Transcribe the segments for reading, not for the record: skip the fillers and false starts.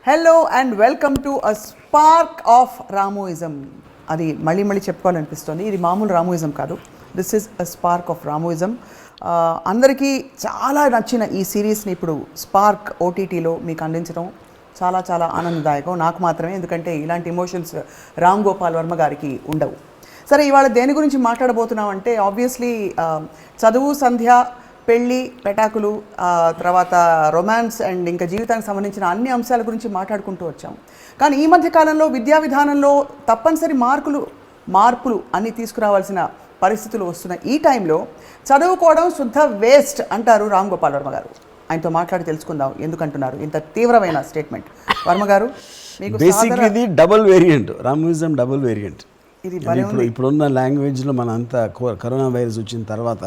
Hello and welcome to a spark of Ramoism. అది మళ్ళీ చెప్పుకోవాలనిపిస్తుంది. ఇది మామూలు రామోయిజం కాదు, this is a spark of Ramoism. అందరికీ చాలా నచ్చిన ఈ సిరీస్ని ఇప్పుడు స్పార్క్ ఓటీటీలో మీకు అందించడం చాలా చాలా ఆనందదాయకం. నాకు మాత్రమే, ఎందుకంటే ఇలాంటి ఎమోషన్స్ రామ్ గోపాల్ వర్మ గారికి ఉండవు. సరే, ఇవాళ దేని గురించి మాట్లాడబోతున్నామంటే ఆబ్వియస్లీ చదువు, సంధ్య, పెళ్ళి, పెటాకులు, తర్వాత రొమాన్స్ అండ్ ఇంకా జీవితానికి సంబంధించిన అన్ని అంశాల గురించి మాట్లాడుకుంటూ వచ్చాం. కానీ ఈ మధ్య కాలంలో విద్యా విధానంలో తప్పనిసరి మార్పులు అన్నీ తీసుకురావాల్సిన పరిస్థితులు వస్తున్న ఈ టైంలో చదువుకోవడం శుద్ధ వేస్ట్ అంటారు రామ్ గోపాల్ వర్మ గారు. ఆయనతో మాట్లాడి తెలుసుకుందాం ఎందుకంటున్నారు ఇంత తీవ్రమైన స్టేట్మెంట్. వర్మ గారు, మీకు basically double variant, రామోయిజం double variant. ఇప్పుడున్న లాంగ్వేజ్లో మన అంతా కరోనా వైరస్ వచ్చిన తర్వాత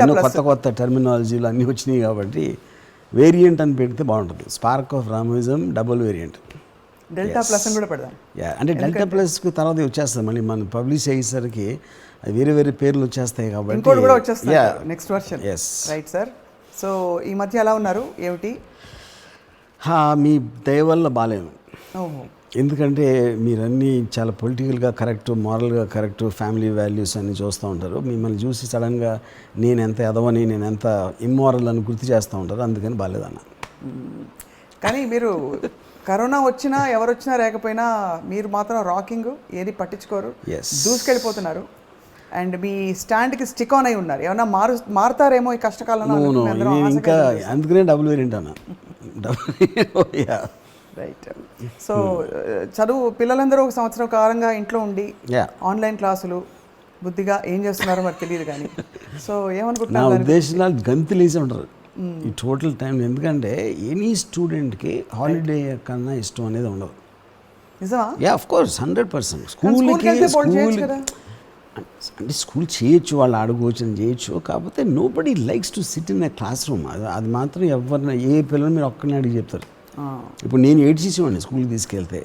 ఎన్నో కొత్త టెర్మినాలజీలు అన్నీ వచ్చినాయి కాబట్టి వేరియంట్ అని పెడితే బాగుంటుంది. Spark of రామోయిజం double variant. Delta plus అని కూడా పెడదాం. అంటే డెల్టా ప్లస్కి తర్వాత వచ్చేస్తుంది, మళ్ళీ మనం పబ్లిష్ అయ్యేసరికి అది వేరే పేర్లు వచ్చేస్తాయి కాబట్టి ఇంకోటి కూడా వచ్చేస్తుంది next version. Right sir. So ఈ మధ్య ఎలా ఉన్నారు, ఏమిటి? మీ దయ వల్ల బాగాలేను. ఓహో. ఎందుకంటే మీరన్నీ చాలా పొలిటికల్గా కరెక్ట్, మారల్గా కరెక్ట్, ఫ్యామిలీ వాల్యూస్ అన్నీ చూస్తూ ఉంటారు. మిమ్మల్ని చూసి సడన్గా నేను ఎంత ఎదవని, నేను ఎంత ఇమ్మారల్ అని గుర్తు చేస్తూ ఉంటారు. అందుకని బాగాలేదన్న. కానీ మీరు కరోనా వచ్చినా ఎవరు వచ్చినా లేకపోయినా మీరు మాత్రం రాకింగ్, ఏది పట్టించుకోరు, దూసుకెళ్ళిపోతున్నారు. అండ్ మీ స్టాండ్కి స్టిక్ ఆన్ అయి ఉన్నారు. ఏమన్నా మారుతారేమో ఈ కష్టకాలంలో. ఇంకా అందుకనే డబుల్ వేరియంట్ అన్న. రైట్. సో చదువు పిల్లలందరూ ఒక సంవత్సరం కాలంగా ఇంట్లో ఉండి ఆన్లైన్ క్లాసులు బుద్ధిగా ఏం చేస్తున్నారో మరి తెలియదు. కానీ సో ఏమనుకుంటున్నారు? నా ఉద్దేశంలో గంతులేసి ఉంటారు ఈ టోటల్ టైం. ఎందుకంటే ఎనీ స్టూడెంట్కి హాలిడే కన్నా ఇష్టం అనేది ఉండదు. నిజమా? Of course 100%. అంటే స్కూల్ చేయొచ్చు, వాళ్ళు ఆడుకోవచ్చు, చేయొచ్చు. కాకపోతే nobody likes to sit in a classroom. అది మాత్రం ఎవరిన ఏ పిల్లలు మీరు ఒక్కరిని అడిగి చెప్తారు. ఇప్పుడు నేను ఏడ్చేసేవాడిని స్కూల్కి తీసుకెళ్తే.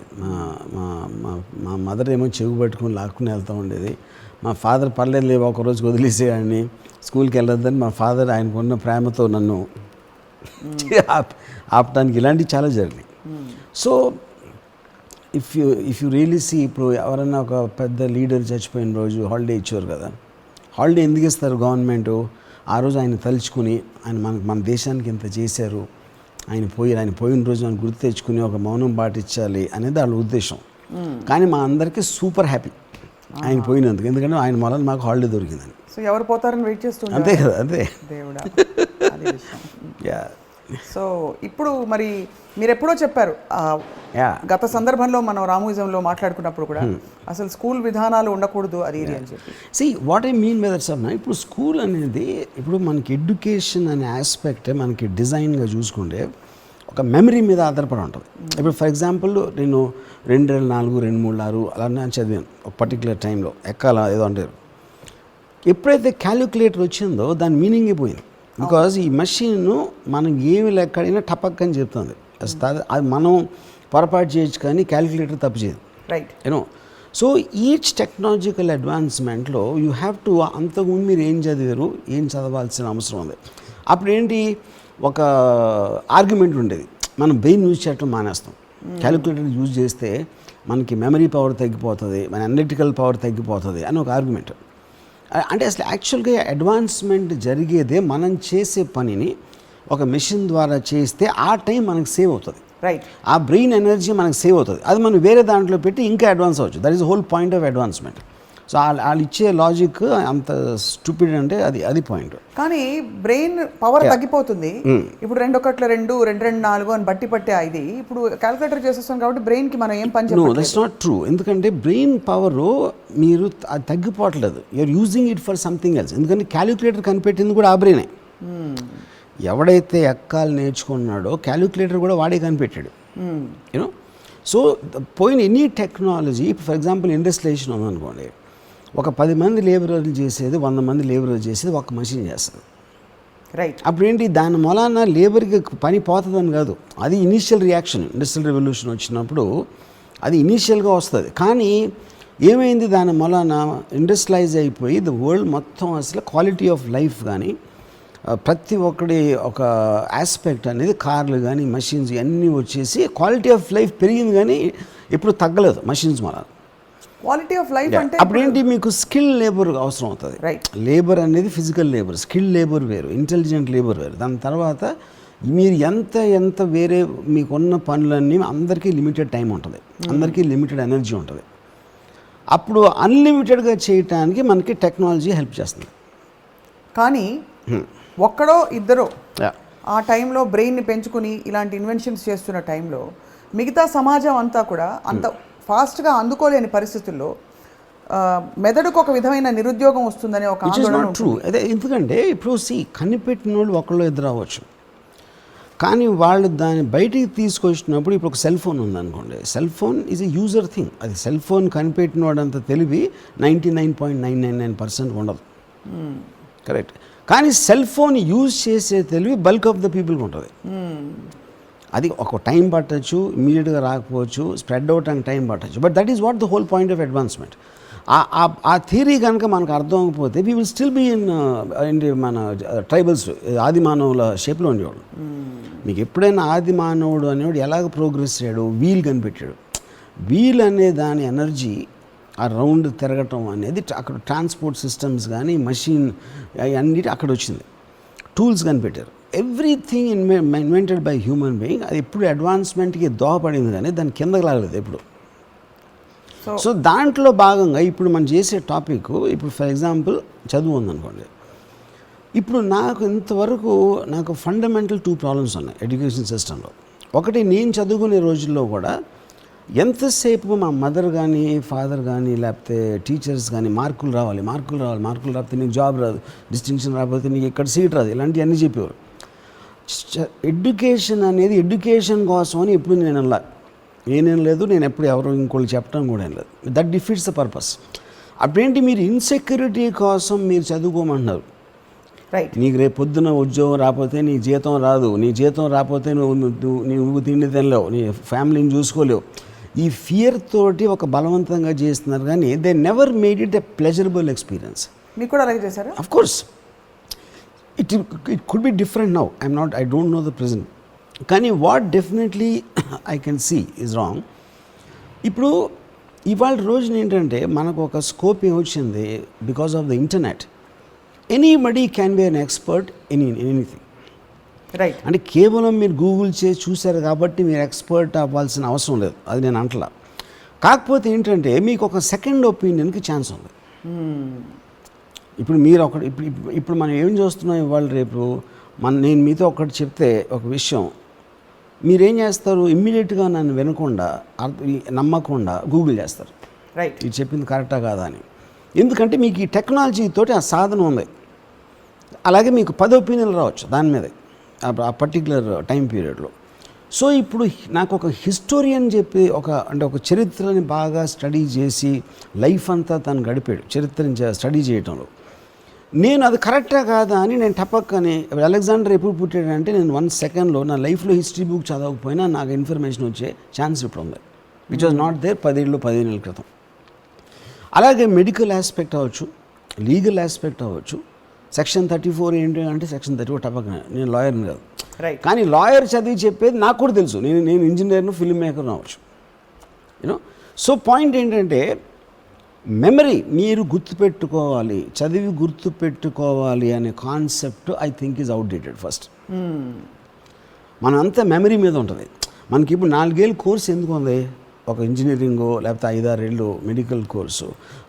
మా మదర్ ఏమో చెవు పట్టుకొని లాక్కుని వెళ్తూ ఉండేది. మా ఫాదర్ పర్లేదు లేవు ఒకరోజు వదిలేసేవాడిని, స్కూల్కి వెళ్ళొద్దని మా ఫాదర్ ఆయనకున్న ప్రేమతో నన్ను ఆపడానికి ఇలాంటివి చాలా జరిగినాయి. So if you really see, ఇప్పుడు ఎవరైనా ఒక పెద్ద లీడర్ చచ్చిపోయిన రోజు హాలిడే ఇచ్చారు కదా. హాలిడే ఎందుకు ఇస్తారు గవర్నమెంట్? ఆ రోజు ఆయన తలుచుకుని ఆయన మన దేశానికి ఇంత చేశారు, ఆయన పోయిన రోజు ఆయన గుర్తు తెచ్చుకుని ఒక మౌనం పాటించాలి అనేది వాళ్ళ ఉద్దేశం. కానీ మా అందరికీ సూపర్ హ్యాపీ ఆయన పోయినందుకు, ఎందుకంటే ఆయన వల్ల మాకు హాలిడే దొరికిందని. సో ఎవరు పోతారని వెయిట్ చేస్తున్నారు. అంతే కదా, అంతే దేవుడా. సో ఇప్పుడు మరి మీరు ఎప్పుడో చెప్పారు గత సందర్భంలో మనం రామోయిజంలో మాట్లాడుకున్నప్పుడు కూడా అసలు స్కూల్ విధానాలు ఉండకూడదు అది అని చెప్పి. See what I mean by that sir, ఇప్పుడు స్కూల్ అనేది ఇప్పుడు మనకి ఎడ్యుకేషన్ అనే ఆస్పెక్ట్ మనకి డిజైన్గా చూసుకుంటే ఒక మెమరీ మీద ఆధారపడి ఉంటుంది. ఇప్పుడు ఫర్ ఎగ్జాంపుల్ నేను 2-4, 2-3-6 అలా నేను చదివాను ఒక పర్టికులర్ టైంలో, ఎక్కాల ఏదో అంటారు. ఎప్పుడైతే క్యాలిక్యులేటర్ వచ్చిందో దాని మీనింగ్ పోయింది. బికాజ్ ఈ మెషిన్ మనం ఏమి లెక్కడైనా టపక్ అని చెప్తుంది. అది మనం పొరపాటు చేయొచ్చు కానీ క్యాలిక్యులేటర్ తప్పు చేయదు. Right, you know. So each technological అడ్వాన్స్మెంట్లో యూ హ్యావ్ టు, అంతకుముందు మీరు ఏం చదివారు, ఏం చదవాల్సిన అవసరం ఉంది. అప్పుడు ఏంటి, ఒక ఆర్గ్యుమెంట్ ఉండేది, మనం బ్రెయిన్ యూజ్ చేయటం మానేస్తాం, క్యాలిక్యులేటర్ యూజ్ చేస్తే మనకి మెమరీ పవర్ తగ్గిపోతుంది, మన అనలిటికల్ పవర్ తగ్గిపోతుంది అని ఒక ఆర్గ్యుమెంట్. అంటే అసలు యాక్చువల్గా అడ్వాన్స్మెంట్ జరిగేదే మనం చేసే పనిని ఒక మెషిన్ ద్వారా చేస్తే ఆ టైం మనకు సేవ్ అవుతుంది. రైట్, ఆ బ్రెయిన్ ఎనర్జీ మనకు సేవ్ అవుతుంది. అది మనం వేరే దాంట్లో పెట్టి ఇంకా అడ్వాన్స్ అవ్వచ్చు. That is whole point of advancement. So వాళ్ళు ఇచ్చే లాజిక్ అంత స్టూపిడ్ అంటే అది పాయింట్. కానీ బ్రెయిన్ పవర్ తగ్గిపోతుంది. ఇప్పుడు 2 1 2 2 4 అని బట్టి ఇది ఇప్పుడు క్యాలిక్యులేటర్ చేసేస్తాం కాబట్టి బ్రెయిన్కి మనం ఏం పని చేయలేదు. That's not true. ఎందుకంటే బ్రెయిన్ పవర్ మీరు అది తగ్గిపోవట్లేదు, you're using it for something else. ఎందుకంటే క్యాలిక్యులేటర్ కనిపెట్టింది కూడా ఆ బ్రెయినే. ఎవడైతే ఎక్కాలు నేర్చుకున్నాడో క్యాలిక్యులేటర్ కూడా వాడే కనిపెట్టాడు. యూనో. సో పోయిన any technology, for example industrialisation ఉందనుకోండి, ఒక 10 మంది లేబరర్లు చేసేది 100 మంది లేబరర్లు చేసేది ఒక మషిన్ చేస్తుంది. రైట్. అప్పుడు ఏంటి, దాని మూలాన లేబర్కి పని పోతుందని కాదు, అది ఇనీషియల్ రియాక్షన్. ఇండస్ట్రియల్ రెవల్యూషన్ వచ్చినప్పుడు అది ఇనీషియల్గా వస్తుంది. కానీ ఏమైంది, దాని మూలాన ఇండస్ట్రియలైజ్ అయిపోయి ద వరల్డ్ మొత్తం అసలు క్వాలిటీ ఆఫ్ లైఫ్ కానీ ప్రతి ఒక్కడి ఒక ఆస్పెక్ట్ అనేది కార్లు కానీ మషిన్స్ అన్నీ వచ్చేసి క్వాలిటీ ఆఫ్ లైఫ్ పెరిగింది కానీ ఇప్పుడు తగ్గలేదు మషిన్స్ వల్ల. క్వాలిటీ ఆఫ్ లైఫ్ అంటే అప్పుడేంటి మీకు స్కిల్ లేబర్ అవసరం అవుతుంది. లేబర్ అనేది ఫిజికల్ లేబర్, స్కిల్ లేబర్ వేరు, ఇంటెలిజెంట్ లేబర్ వేరు. దాని తర్వాత మీరు ఎంత వేరే మీకున్న పనులన్నీ అందరికీ లిమిటెడ్ టైం ఉంటుంది, అందరికీ లిమిటెడ్ ఎనర్జీ ఉంటుంది. అప్పుడు అన్లిమిటెడ్గా చేయటానికి మనకి టెక్నాలజీ హెల్ప్ చేస్తుంది. కానీ ఒక్కడో ఇద్దరో ఆ టైంలో బ్రెయిన్ని పెంచుకుని ఇలాంటి ఇన్వెన్షన్స్ చేస్తున్న టైంలో మిగతా సమాజం అంతా కూడా అంత ఫాస్ట్గా అందుకోలేని పరిస్థితుల్లో మెదడుకు ఒక విధమైన నిరుద్యోగం వస్తుందనే ఒక ఆందోళన. ట్రూ. అదే ఎందుకంటే ఇప్పుడు కనిపెట్టిన వాళ్ళు ఒకళ్ళు ఇద్దరు అవ్వచ్చు, కానీ వాళ్ళు దాన్ని బయటికి తీసుకొచ్చినప్పుడు ఇప్పుడు ఒక సెల్ ఫోన్ ఉందనుకోండి, cell phone is a user thing. అది సెల్ ఫోన్ కనిపెట్టిన వాడంత తెలివి 99.999% ఉండదు, కరెక్ట్. కానీ సెల్ ఫోన్ యూజ్ చేసే తెలివి బల్క్ ఆఫ్ ద పీపుల్కి ఉంటుంది. అది ఒక టైం పట్టచ్చు, ఇమీడియట్గా రాకపోవచ్చు, స్ప్రెడ్ అవుట్ అని టైం పట్టచ్చు, but that is what the whole point of advancement. ఆ థియరీ కనుక మనకు అర్థం అవ్వకపోతే we will still be in మన ట్రైబల్స్, ఆది మానవుల షేప్లో ఉండేవాడు. మీకు ఎప్పుడైనా ఆది మానవుడు అనేవాడు ఎలాగ ప్రోగ్రెస్ అయ్యాడు, వీల్ కనిపెట్టాడు. వీల్ అనే దాని ఎనర్జీ ఆ రౌండ్ తిరగటం అనేది అక్కడ ట్రాన్స్పోర్ట్ సిస్టమ్స్ కానీ మషిన్ అన్నిటి అక్కడ వచ్చింది. టూల్స్ కనిపెట్టారు. Everything invented by human being అది ఎప్పుడు అడ్వాన్స్మెంట్కి దోహపడింది, కానీ దాని కిందకి లాగలేదు ఎప్పుడు. సో దాంట్లో భాగంగా ఇప్పుడు మనం చేసే టాపిక్, ఇప్పుడు ఫర్ ఎగ్జాంపుల్ చదువు ఉందనుకోండి. ఇప్పుడు నాకు ఇంతవరకు నాకు ఫండమెంటల్ 2 ప్రాబ్లమ్స్ ఉన్నాయి ఎడ్యుకేషన్ సిస్టంలో. ఒకటి, నేను చదువుకునే రోజుల్లో కూడా ఎంతసేపు మా మదర్ కానీ ఫాదర్ కానీ లేకపోతే టీచర్స్ కానీ మార్కులు రావాలి, రాకపోతే నీకు జాబ్ రాదు, డిస్టింక్షన్ రాకపోతే నీకు ఎక్కడ సీట్ రాదు, ఇలాంటివన్నీ చెప్పేవారు. ఎడ్యుకేషన్ అనేది ఎడ్యుకేషన్ కోసం అని ఎప్పుడు నేనేం లేదు, నేను ఎప్పుడు ఎవరు ఇంకోళ్ళు చెప్పడం కూడా ఏం లేదు. That defeats the purpose. అప్పుడేంటి, మీరు ఇన్సెక్యూరిటీ కోసం మీరు చదువుకోమంటున్నారు. నీకు రేపు పొద్దున ఉద్యోగం రాకపోతే నీ జీతం రాదు, నీ జీతం రాకపోతే నువ్వు తిండి తినలేవు, నీ ఫ్యామిలీని చూసుకోలేవు. ఈ ఫియర్ తోటి ఒక బలవంతంగా చేస్తున్నారు, కానీ they never made it a pleasurable experience. మీకు కూడా అలాగే చేశారా? Of course it could be different now. I don't know the present. కానీ what definitely I can see is wrong. ఇప్పుడు ఇవాళ రోజున ఏంటంటే మనకు ఒక స్కోప్ ఏమొచ్చింది because of the internet. Anybody can be an expert in anything. Right. అంటే కేవలం మీరు గూగుల్ చేసి చూశారు కాబట్టి మీరు ఎక్స్పర్ట్ అవ్వాల్సిన అవసరం లేదు, అది నేను అంటలా. కాకపోతే ఏంటంటే మీకు ఒక సెకండ్ ఒపీనియన్కి ఛాన్స్ ఉంది. ఇప్పుడు మీరు ఇప్పుడు మనం ఏం చూస్తున్నాం ఇవాళ రేపు, నేను మీతో ఒకటి చెప్తే ఒక విషయం, మీరేం చేస్తారు, ఇమ్మీడియట్గా నన్ను వినకుండా నమ్మకుండా గూగుల్ చేస్తారు, రైట్, ఇది చెప్పింది కరెక్టా కాదా అని. ఎందుకంటే మీకు ఈ టెక్నాలజీతోటి ఆ సాధన ఉంది. అలాగే మీకు 10 ఒపీనియన్లు రావచ్చు దాని మీద ఆ పర్టికులర్ టైం పీరియడ్లో. సో ఇప్పుడు నాకు ఒక హిస్టోరియన్ చెప్పి ఒక చరిత్రని బాగా స్టడీ చేసి లైఫ్ అంతా తను గడిపాడు చరిత్రని స్టడీ చేయటంలో. నేను అది కరెక్టా కాదా అని నేను టపక్కని, అలెగ్జాండర్ ఎప్పుడు పుట్టాడంటే నేను 1 సెకండ్లో నా లైఫ్లో హిస్టరీ బుక్ చదవకపోయినా నాకు ఇన్ఫర్మేషన్ వచ్చే ఛాన్స్ ఇప్పుడు ఉంది, విచ్ వాజ్ నాట్ దేర్ 10 ఏళ్ళ క్రితం. అలాగే మెడికల్ ఆస్పెక్ట్ అవ్వచ్చు, లీగల్ ఆస్పెక్ట్ అవ్వచ్చు. సెక్షన్ 34 ఏంటి అంటే సెక్షన్ 34 టపక్కనే. నేను లాయర్ని కాదు, కానీ లాయర్ చదివి చెప్పేది నాకు కూడా తెలుసు. నేను ఇంజనీర్ను, ఫిల్మ్ మేకర్ను అవ్వచ్చు, యూనో. సో పాయింట్ ఏంటంటే మెమరీ మీరు గుర్తుపెట్టుకోవాలి, చదివి గుర్తుపెట్టుకోవాలి అనే concept I think is outdated. First మనం అంతా మెమరీ మీద ఉంటుంది. మనకి ఇప్పుడు 4 ఏళ్ళ కోర్సు ఎందుకు ఉంది, ఒక ఇంజనీరింగో లేకపోతే 5-6 ఏళ్ళు మెడికల్ కోర్సు,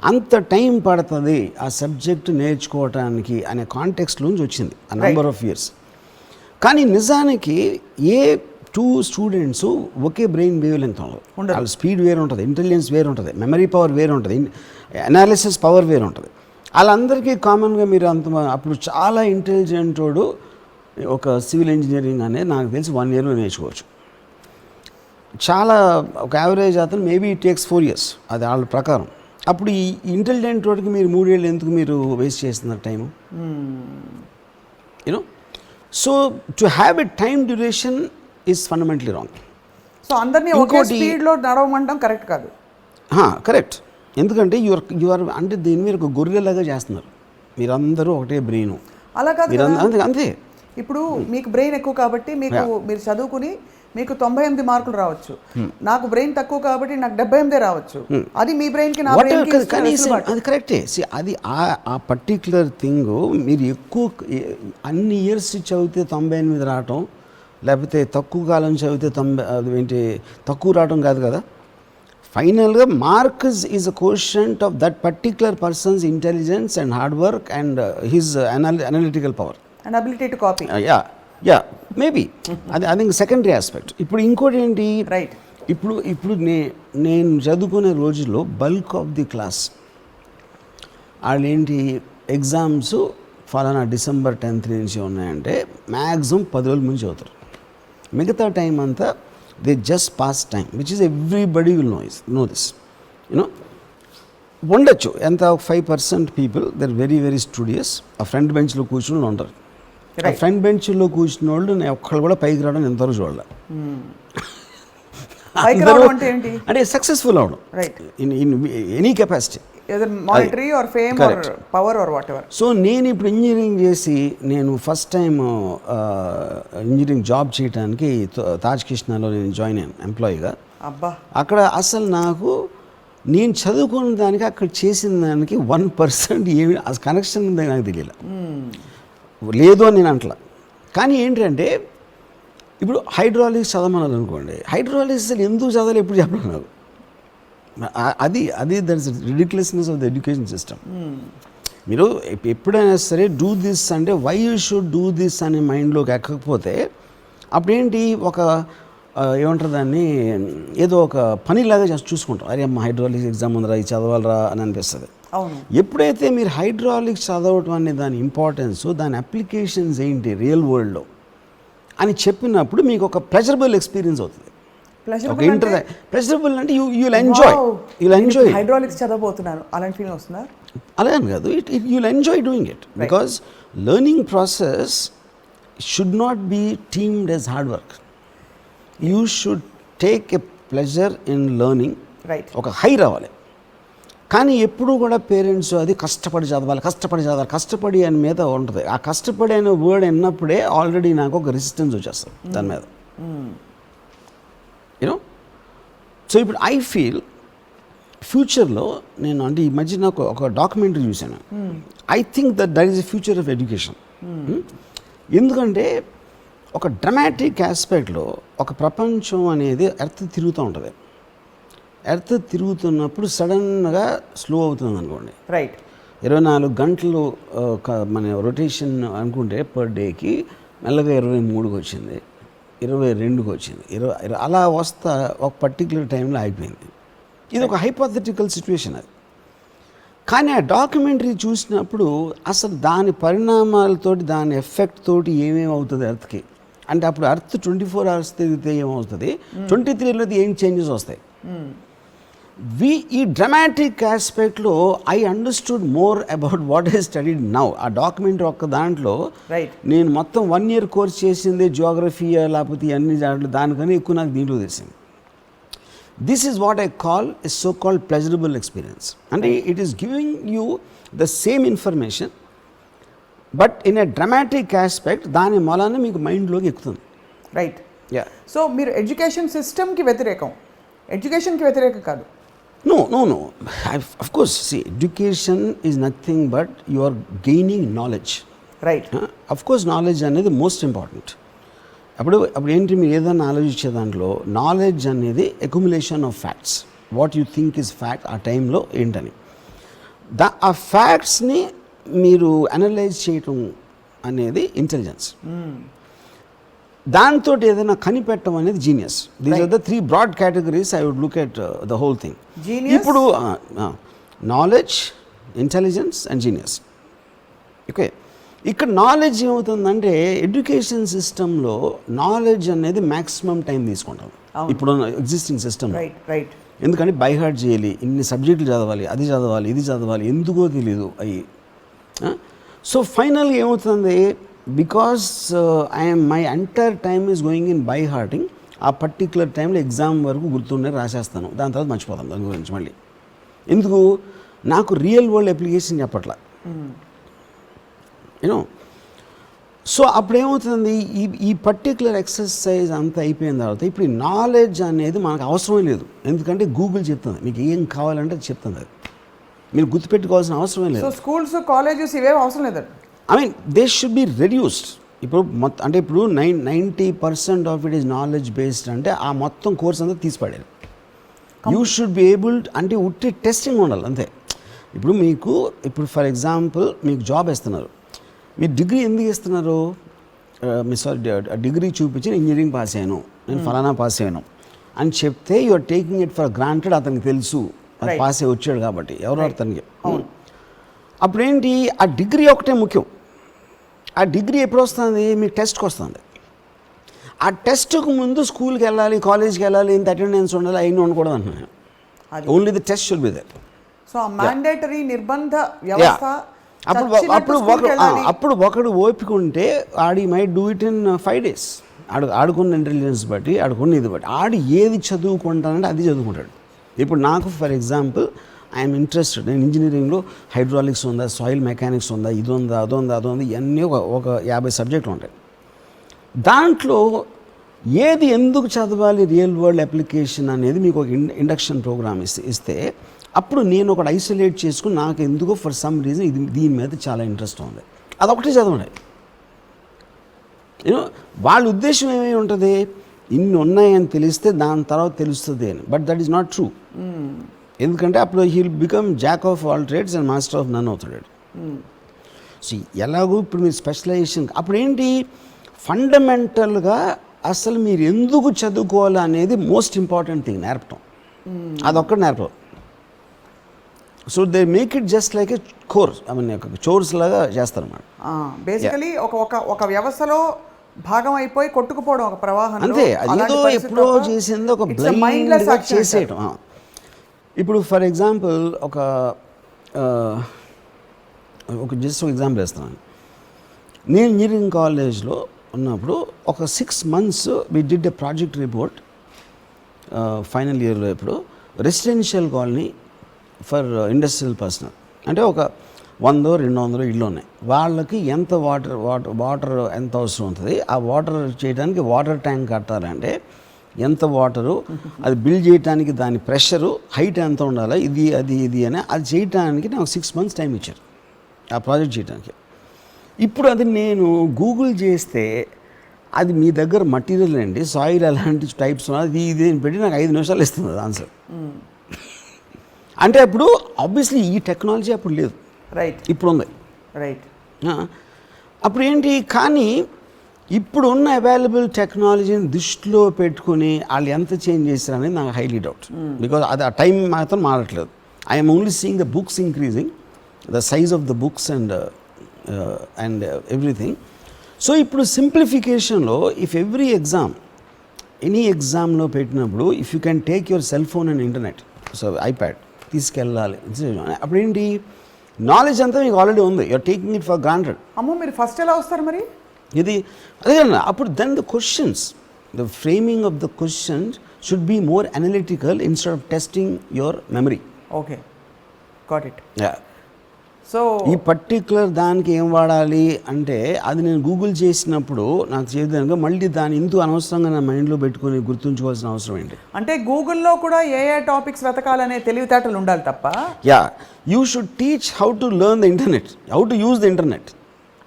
అంత టైం పడుతుంది ఆ సబ్జెక్ట్ నేర్చుకోవటానికి అనే కాంటెక్స్ట్లోంచి వచ్చింది ఆ నెంబర్ ఆఫ్ ఇయర్స్. కానీ నిజానికి ఏ 2 స్టూడెంట్స్ ఒకే బ్రెయిన్ వేవ్ లెంగ్త్ ఉండదు. వాళ్ళ స్పీడ్ వేరు ఉంటుంది, ఇంటెలిజెన్స్ వేరు ఉంటుంది, మెమరీ పవర్ వేరు ఉంటుంది, అనాలిసిస్ పవర్ వేరు ఉంటుంది. వాళ్ళందరికీ కామన్గా మీరు అప్పుడు చాలా ఇంటెలిజెంట్ వాడు ఒక సివిల్ ఇంజనీరింగ్ అనేది నాకు తెలిసి 1 ఇయర్లో నేర్చుకోవచ్చు. చాలా ఒక యావరేజ్ అతను మేబీ ఇట్ టేక్స్ 4 years, అది వాళ్ళ ప్రకారం. అప్పుడు ఈ ఇంటెలిజెంట్ వాడికి మీరు 3 ఏళ్ళు ఎందుకు మీరు వేస్ట్ చేస్తున్నారు time, you know. So to have a time duration is fundamentally wrong. So అందరినీ ఒకే స్పీడ్లో నడవమంటాం కరెక్ట్ కాదు. కరెక్ట్. ఎందుకంటే యు ఆర్ అంటే దీని మీద ఒక గొర్రెలాగా చేస్తున్నారు మీరందరూ, ఒకటే బ్రెయిన్. అలా కాదు మీరు కదా. అంతే. ఇప్పుడు మీకు బ్రెయిన్ ఎక్కువ కాబట్టి మీరు చదువుకుని మీకు 98 మార్కులు రావచ్చు, నాకు బ్రెయిన్ తక్కువ కాబట్టి నాకు 78 రావచ్చు. అది మీ బ్రెయిన్కి నా బ్రెయిన్కి అది కరెక్టే. అది ఆ పర్టిక్యులర్ థింగ్ మీరు ఎక్కువ అన్ని ఇయర్స్ చదివితే 98 రావటం, లేకపోతే తక్కువ కాలం చదివితే తక్కువ రావటం కాదు కదా. ఫైనల్గా marks is a quotient of that particular persons intelligence and hard work and his analytical power and ability to copy. Yeah maybe అది సెకండరీ ఆస్పెక్ట్. ఇప్పుడు ఇంకోటి ఏంటి, రైట్, ఇప్పుడు నేను చదువుకునే రోజుల్లో బల్క్ ఆఫ్ ది క్లాస్ వాళ్ళు ఏంటి ఎగ్జామ్స్ ఫలానా December 10th నుంచి ఉన్నాయంటే మ్యాక్సిమం 10 రోజుల ముందు చదువుతారు. మిగతా టైం అంతా they just pass time, which is everybody will know this. You know ఉండొచ్చు ఎంత 5% people they're very very studious, ఆ ఫ్రంట్ బెంచ్లో కూర్చుని ఉంటారు. ఆ ఫ్రంట్ బెంచ్లో కూర్చున్న వాళ్ళు నేను ఒక్కళ్ళు కూడా పైకి రావడం ఎంతవరకు చూడాలి. అంటే సక్సెస్ఫుల్ అవడం in any capacity, monetary or fame or power or whatever. So నేను ఇప్పుడు ఇంజనీరింగ్ చేసి నేను ఫస్ట్ టైం ఇంజనీరింగ్ జాబ్ చేయడానికి తాజ్ కృష్ణలో నేను జాయిన్ అయ్యాను ఎంప్లాయీగా. అక్కడ అసలు నేను చదువుకున్న దానికి అక్కడ చేసిన దానికి 1% ఏమి కనెక్షన్ ఉందని నాకు తెలియదు. లేదు అని నేను అంటలా. కానీ ఏంటంటే ఇప్పుడు హైడ్రాలిక్స్ చదవమన్నారు అనుకోండి, హైడ్రాలిక్స్ అసలు ఎందుకు చదవాలి ఎప్పుడు చెప్పడం నాకు. అది that's ridiculousness of the education system. మీరు ఎప్పుడైనా సరే డూ దిస్ అంటే why you should do this అనే మైండ్లోకి ఎక్కకపోతే అప్పుడేంటి ఏమంటారు దాన్ని, ఏదో ఒక పనిలాగా చూసుకుంటాం. అరే అమ్మ హైడ్రాలిక్స్ ఎగ్జామ్ ఉందిరా, ఇది చదవాలరా అని అనిపిస్తుంది. ఎప్పుడైతే మీరు హైడ్రాలిక్స్ చదవటం అనే దాని ఇంపార్టెన్స్, దాని అప్లికేషన్స్ ఏంటి రియల్ వరల్డ్లో అని చెప్పినప్పుడు మీకు ఒక ప్లెజరబుల్ ఎక్స్పీరియన్స్ అవుతుంది. ప్లెజరబుల్ అంటే యుల్ ఎంజాయ్. హైడ్రాలిక్స్ చదవబోతున్నాను అలాంటి ఫీలింగ్ వస్తుందా? అలాగే కాదు, you'll enjoy doing it because learning process should not be deemed as hard work. You should take a pleasure in learning. ఒక హై రావాలి. కానీ ఎప్పుడు కూడా పేరెంట్స్ అది కష్టపడి చదవాలి కష్టపడి అని మీద ఉంటుంది. ఆ కష్టపడి అనే వర్డ్ విన్నప్పుడే ఆల్రెడీ నాకు ఒక రెసిస్టెన్స్ వచ్చేస్తుంది దాని మీద. యూనో సో ఇప్పుడు ఐ ఫీల్ ఫ్యూచర్లో నేను అంటే ఈ మధ్య నాకు ఒక డాక్యుమెంటరీ చూశాను. I think that is a future of education. ఎందుకంటే ఒక డ్రమాటిక్ ఆస్పెక్ట్లో ఒక ప్రపంచం అనేది ఎర్త్ తిరుగుతూ ఉంటుంది. ఎర్త్ తిరుగుతున్నప్పుడు సడన్గా స్లో అవుతుంది అనుకోండి. 24 గంటలు మన రొటేషన్ అనుకుంటే పర్ డేకి మెల్లగా 23కి వచ్చింది, 22కి వచ్చింది, 20 అలా వస్తా ఒక పర్టికులర్ టైంలో అయిపోయింది. ఇది ఒక హైపోథెటికల్ సిచ్యువేషన్ అది. కానీ ఆ డాక్యుమెంటరీ చూసినప్పుడు అసలు దాని పరిణామాలతోటి దాని ఎఫెక్ట్ తోటి ఏమేమి అవుతుంది ఎర్త్కి అంటే, అప్పుడు ఎర్త్ 24 hours తిరిగితే ఏమవుతుంది, 23లో ఏం చేంజెస్ వస్తాయి. ఈ డ్రమాటిక్ ఆస్పెక్ట్లో I understood more about what I studied now. ఆ డాక్యుమెంటరీ ఒక్క దాంట్లో నేను మొత్తం 1 year కోర్స్ చేసింది జియోగ్రఫీ లేకపోతే అన్ని దాంట్లో దానికన్నా ఎక్కువ నాకు దీంట్లో తెలిసింది. This is what I call a so called pleasurable experience. అంటే it is giving you the same information but in a dramatic aspect. దాని మూలాన మీకు మైండ్లోకి ఎక్కుతుంది. సో మీరు ఎడ్యుకేషన్ సిస్టమ్కి వ్యతిరేకం కాదు. No. Of course, see, education is nothing but you are gaining knowledge. Of course, knowledge అనేది మోస్ట్ ఇంపార్టెంట్. అప్పుడు ఏంటి, మీరు ఏదైనా ఆలోచించే దాంట్లో నాలెడ్జ్ అనేది accumulation of facts. What you think is fact ఆ టైంలో ఏంటని ఆ ఫ్యాక్ట్స్ని మీరు అనలైజ్ చేయటం అనేది ఇంటెలిజెన్స్. దాంతో ఏదైనా కనిపెట్టడం అనేది genius. These are the 3 broad categories I would look at the whole thing. ఇప్పుడు knowledge, intelligence and genius. Okay, ఇక్కడ నాలెడ్జ్ ఏమవుతుందంటే ఎడ్యుకేషన్ సిస్టంలో నాలెడ్జ్ అనేది మ్యాక్సిమం టైం తీసుకుంటాం ఇప్పుడు ఎగ్జిస్టింగ్ సిస్టమ్. ఎందుకంటే బై హార్ట్ చేయాలి, ఇన్ని సబ్జెక్టులు చదవాలి, అది చదవాలి, ఇది చదవాలి, ఎందుకో తెలియదు అవి. సో ఫైనల్గా ఏమవుతుంది, because my entire time is going in by hearting. ఆ పర్టికులర్ టైంలో ఎగ్జామ్ వరకు గుర్తుండే రాసేస్తాను, దాని తర్వాత మర్చిపోతాను దాని గురించి మళ్ళీ. ఎందుకు, నాకు రియల్ వరల్డ్ అప్లికేషన్ చెప్పట్లా. యూనో సో అప్పుడు ఏమవుతుంది, ఈ పర్టికులర్ ఎక్సర్సైజ్ అంతా అయిపోయిన తర్వాత ఇప్పుడు ఈ నాలెడ్జ్ అనేది మనకు అవసరమే లేదు. ఎందుకంటే గూగుల్ చెప్తుంది మీకు ఏం కావాలంటే చెప్తుంది, అది మీరు గుర్తుపెట్టుకోవాల్సిన అవసరమే లేదు. సో స్కూల్స్ కాలేజెస్ ఇవేం అవసరం లేదండి. I mean they should be reduced. ఇప్పుడు మొత్తం అంటే ఇప్పుడు 90% of it is knowledge based అంటే ఆ మొత్తం కోర్స్ అంతా తీసిపడేది. యూ షుడ్ బి ఏబుల్ అంటే ఉట్టి టెస్టింగ్ ఉండాలి అంతే. ఇప్పుడు మీకు ఇప్పుడు ఫర్ ఎగ్జాంపుల్ మీకు జాబ్ ఇస్తున్నారు, మీరు డిగ్రీ ఎందుకు ఇస్తున్నారు, మీ డిగ్రీ చూపించి ఇంజనీరింగ్ పాస్ అయ్యాను, నేను ఫలానా పాస్ అయ్యాను అని చెప్తే you are taking it for granted. అతనికి తెలుసు అది పాస్ అయ్యి వచ్చాడు కాబట్టి, ఎవరో అతనికి. అప్పుడేంటి, ఆ డిగ్రీ ఒకటే ముఖ్యం. ఆ డిగ్రీ ఎప్పుడు వస్తుంది, మీకు టెస్ట్కి వస్తుంది. ఆ టెస్ట్కు ముందు స్కూల్కి వెళ్ళాలి, కాలేజ్కి వెళ్ళాలి, ఇంత అటెండెన్స్ ఉండాలి, అవన్నీ ఉండకూడదు అంటున్నాను. Only the test should be there. So mandatory నిర్బంధ వ్యవస్థ. అప్పుడు ఒకడు ఓపిక ఉంటే ఆడి might do it in 5 days. ఆడుకున్న ఇంటెలిజెన్స్ బట్టి, ఆడుకున్న ఇది బట్టి ఆడు ఏది చదువుకుంటానంటే అది చదువుకుంటాడు. ఇప్పుడు నాకు ఫర్ ఎగ్జాంపుల్ ఐఎమ్ ఇంట్రెస్టెడ్, నేను ఇంజనీరింగ్లో హైడ్రాలిక్స్ ఉందా, సాయిల్ మెకానిక్స్ ఉందా, ఇది ఉందా, అదొందా ఇవన్నీ ఒక 50 సబ్జెక్టులు ఉంటాయి. దాంట్లో ఏది ఎందుకు చదవాలి, రియల్ వరల్డ్ అప్లికేషన్ అనేది మీకు ఒక ఇండక్షన్ ప్రోగ్రామ్ ఇస్తే అప్పుడు నేను ఒకటి ఐసోలేట్ చేసుకుని నాకు ఎందుకో ఫర్ సమ్ రీజన్ దీని మీద చాలా ఇంట్రెస్ట్ ఉంది, అదొకటి చదవండి. యూనో వాళ్ళ ఉద్దేశం ఏమై ఉంటుంది, ఇన్ని ఉన్నాయని తెలిస్తే దాని తర్వాత తెలుస్తుంది అని. But that is not true. ఎందుకంటే అప్పుడు he will become jack of all trades and master of none అవుతాడు. సో ఎలాగో ఇప్పుడు మీరు స్పెషలైజేషన్ అప్పుడు ఏంటి, ఫండమెంటల్గా అసలు మీరు ఎందుకు చదువుకోవాలి అనేది మోస్ట్ ఇంపార్టెంట్ థింగ్ నేర్పటం. అదొక్కటి నేర్పడం. So they make it just like A course, I mean chores లాగా చేస్తారన్నమాట. బేసికలీ ఒక వ్యవస్థలో భాగం అయిపోయి కొట్టుకుపోవడం, ఒక ప్రవాహం అంతే. అదేదో ఎప్పుడో చేసింది ఒక బ్లైండ్గా చేసేయటం. ఇప్పుడు ఫర్ ఎగ్జాంపుల్ ఒక జస్ట్ ఒక ఎగ్జాంపుల్ వేస్తున్నాను. నేను ఇంజనీరింగ్ కాలేజ్లో ఉన్నప్పుడు ఒక 6 months we did a project report final ఇయర్లో. ఇప్పుడు residential colony for industrial personnel అంటే ఒక 100-200 ఇళ్ళు ఉన్నాయి. వాళ్ళకి ఎంత వాటర్ ఎంత అవసరం ఉంటుంది, ఆ వాటర్ చేయడానికి వాటర్ ట్యాంక్ కట్టాలంటే ఎంత వాటరు, అది బిల్డ్ చేయడానికి దాని ప్రెషరు, హైట్ ఎంత ఉండాలి, ఇది అని అది చేయడానికి నాకు 6 months టైం ఇచ్చారు ఆ ప్రాజెక్ట్ చేయడానికి. ఇప్పుడు అది నేను గూగుల్ చేస్తే అది మీ దగ్గర మటీరియల్ అండి, సాయిల్ అలాంటి టైప్స్ ఉన్నది ఇది అని పెట్టి నాకు 5 నిమిషాలు ఇస్తుంది అది ఆన్సర్. అంటే అప్పుడు ఆబ్వియస్లీ ఈ టెక్నాలజీ అప్పుడు లేదు, రైట్, ఇప్పుడు ఉంది, రైట్. అప్పుడు ఏంటి, కానీ ఇప్పుడు ఉన్న అవైలబుల్ టెక్నాలజీని దృష్టిలో పెట్టుకుని వాళ్ళు ఎంత చేంజ్ చేశారు అనేది నాకు హైలీ డౌట్. బికాజ్ అది ఆ టైం మాత్రం మారట్లేదు. I'm only seeing the books increasing, the size of the books and everything. So ఇప్పుడు సింప్లిఫికేషన్లో ఇఫ్ ఎవ్రీ ఎగ్జామ్ ఎనీ ఎగ్జామ్లో పెట్టినప్పుడు if you can take your cell phone and internet, so iPad తీసుకెళ్ళాలి, అప్పుడు ఏంటి నాలెడ్జ్ అంతా మీకు ఆల్రెడీ ఉంది, you're taking it for granted. అమ్మో మీరు ఫస్ట్ ఎలా వస్తారు మరి, ఇది అదే కదా. అప్పుడు then the questions, the framing of the questions should be more analytical instead of testing your memory. Okay, got it. So ఈ పర్టిక్యులర్ దానికి ఏం వాడాలి అంటే అది నేను గూగుల్ చేసినప్పుడు నాకు చేయడానికి మళ్ళీ దాన్ని ఎందుకు అనవసరంగా నా మైండ్లో పెట్టుకొని గుర్తుంచుకోవాల్సిన అవసరం ఏంటి అంటే గూగుల్లో కూడా ఏ టాపిక్స్ వెతకాలనే తెలివితేటలు ఉండాలి తప్ప. Yeah, you should teach how to learn the internet, how to use the internet.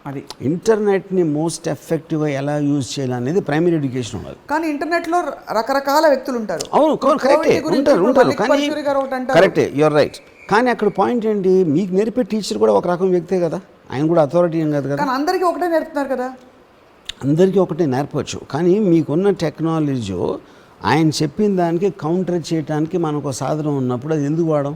అది ఇంటర్నెట్ని మోస్ట్ ఎఫెక్టివ్గా ఎలా యూజ్ చేయాలనేది ప్రైమరీ ఎడ్యుకేషన్ ఉండాలి. కానీ ఇంటర్నెట్లో రకరకాల వ్యక్తులు ఉంటారు. అవును, కరెక్టే, ఉంటారు కానీ కరెక్టే, యూఆర్ రైట్. కానీ అక్కడ పాయింట్ ఏంటి, మీకు నేర్పే టీచర్ కూడా ఒక రకం వ్యక్తే కదా, ఆయన కూడా అథారిటీ ఏం కాదు కదా. అందరికీ ఒకటే నేర్పుతున్నారు కదా. అందరికీ ఒకటే నేర్పవచ్చు, కానీ మీకున్న టెక్నాలజీ ఆయన చెప్పిన దానికి కౌంటర్ చేయడానికి మనకు సాధనం ఉన్నప్పుడు అది ఎందుకు వాడడం?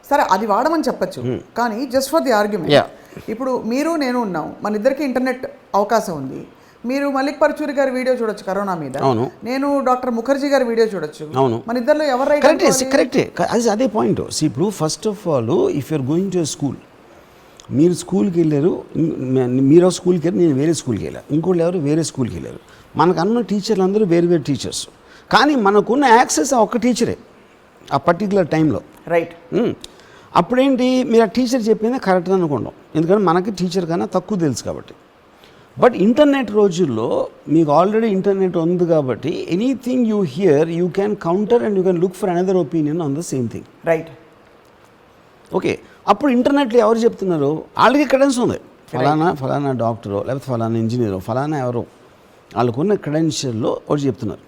సరే అది వాడమని చెప్పచ్చు, కానీ జస్ట్ ఫర్ ది ఆర్గ్యుమెంట్, ఇప్పుడు మీరు నేను ఉన్నాం, మన ఇద్దరికి ఇంటర్నెట్ అవకాశం ఉంది. మీరు మల్లిక్ పరచూరి గారి వీడియో చూడొచ్చు కరోనా మీద, నేను డాక్టర్ ముఖర్జీ గారి వీడియో చూడొచ్చు. మన ఇద్దరిలో ఎవరు రైట్? కరెక్టే, అదే పాయింట్. ఇప్పుడు first of all if you're going to school, మీరు స్కూల్కి వెళ్ళారు, మీరు స్కూల్కి వెళ్ళారు, నేను వేరే స్కూల్కి వెళ్ళాను, ఇంకోళ్ళు ఎవరు వేరే స్కూల్కి వెళ్ళారు. మనకు అన్న టీచర్లు అందరూ వేరు వేరు టీచర్స్, కానీ మనకున్న యాక్సెస్ ఒక్క టీచరే ఆ పర్టికులర్ టైంలో, రైట్. అప్పుడేంటి, మీరు ఆ టీచర్ చెప్పిందే కరెక్ట్ అనుకోండి, ఎందుకంటే మనకి టీచర్ కన్నా తక్కువ తెలుసు కాబట్టి. బట్ ఇంటర్నెట్ రోజుల్లో మీకు ఆల్రెడీ ఇంటర్నెట్ ఉంది కాబట్టి anything you here you can counter and you can look for another opinion on the same thing. Right. Okay, అప్పుడు ఇంటర్నెట్లో ఎవరు చెప్తున్నారు, వాళ్ళకి క్రెడెన్స్ ఉంది, ఫలానా డాక్టరో లేకపోతే ఫలానా ఇంజనీరో ఫలానా ఎవరో వాళ్ళకున్న క్రెడెన్షియల్లో ఒకటి చెప్తున్నారు.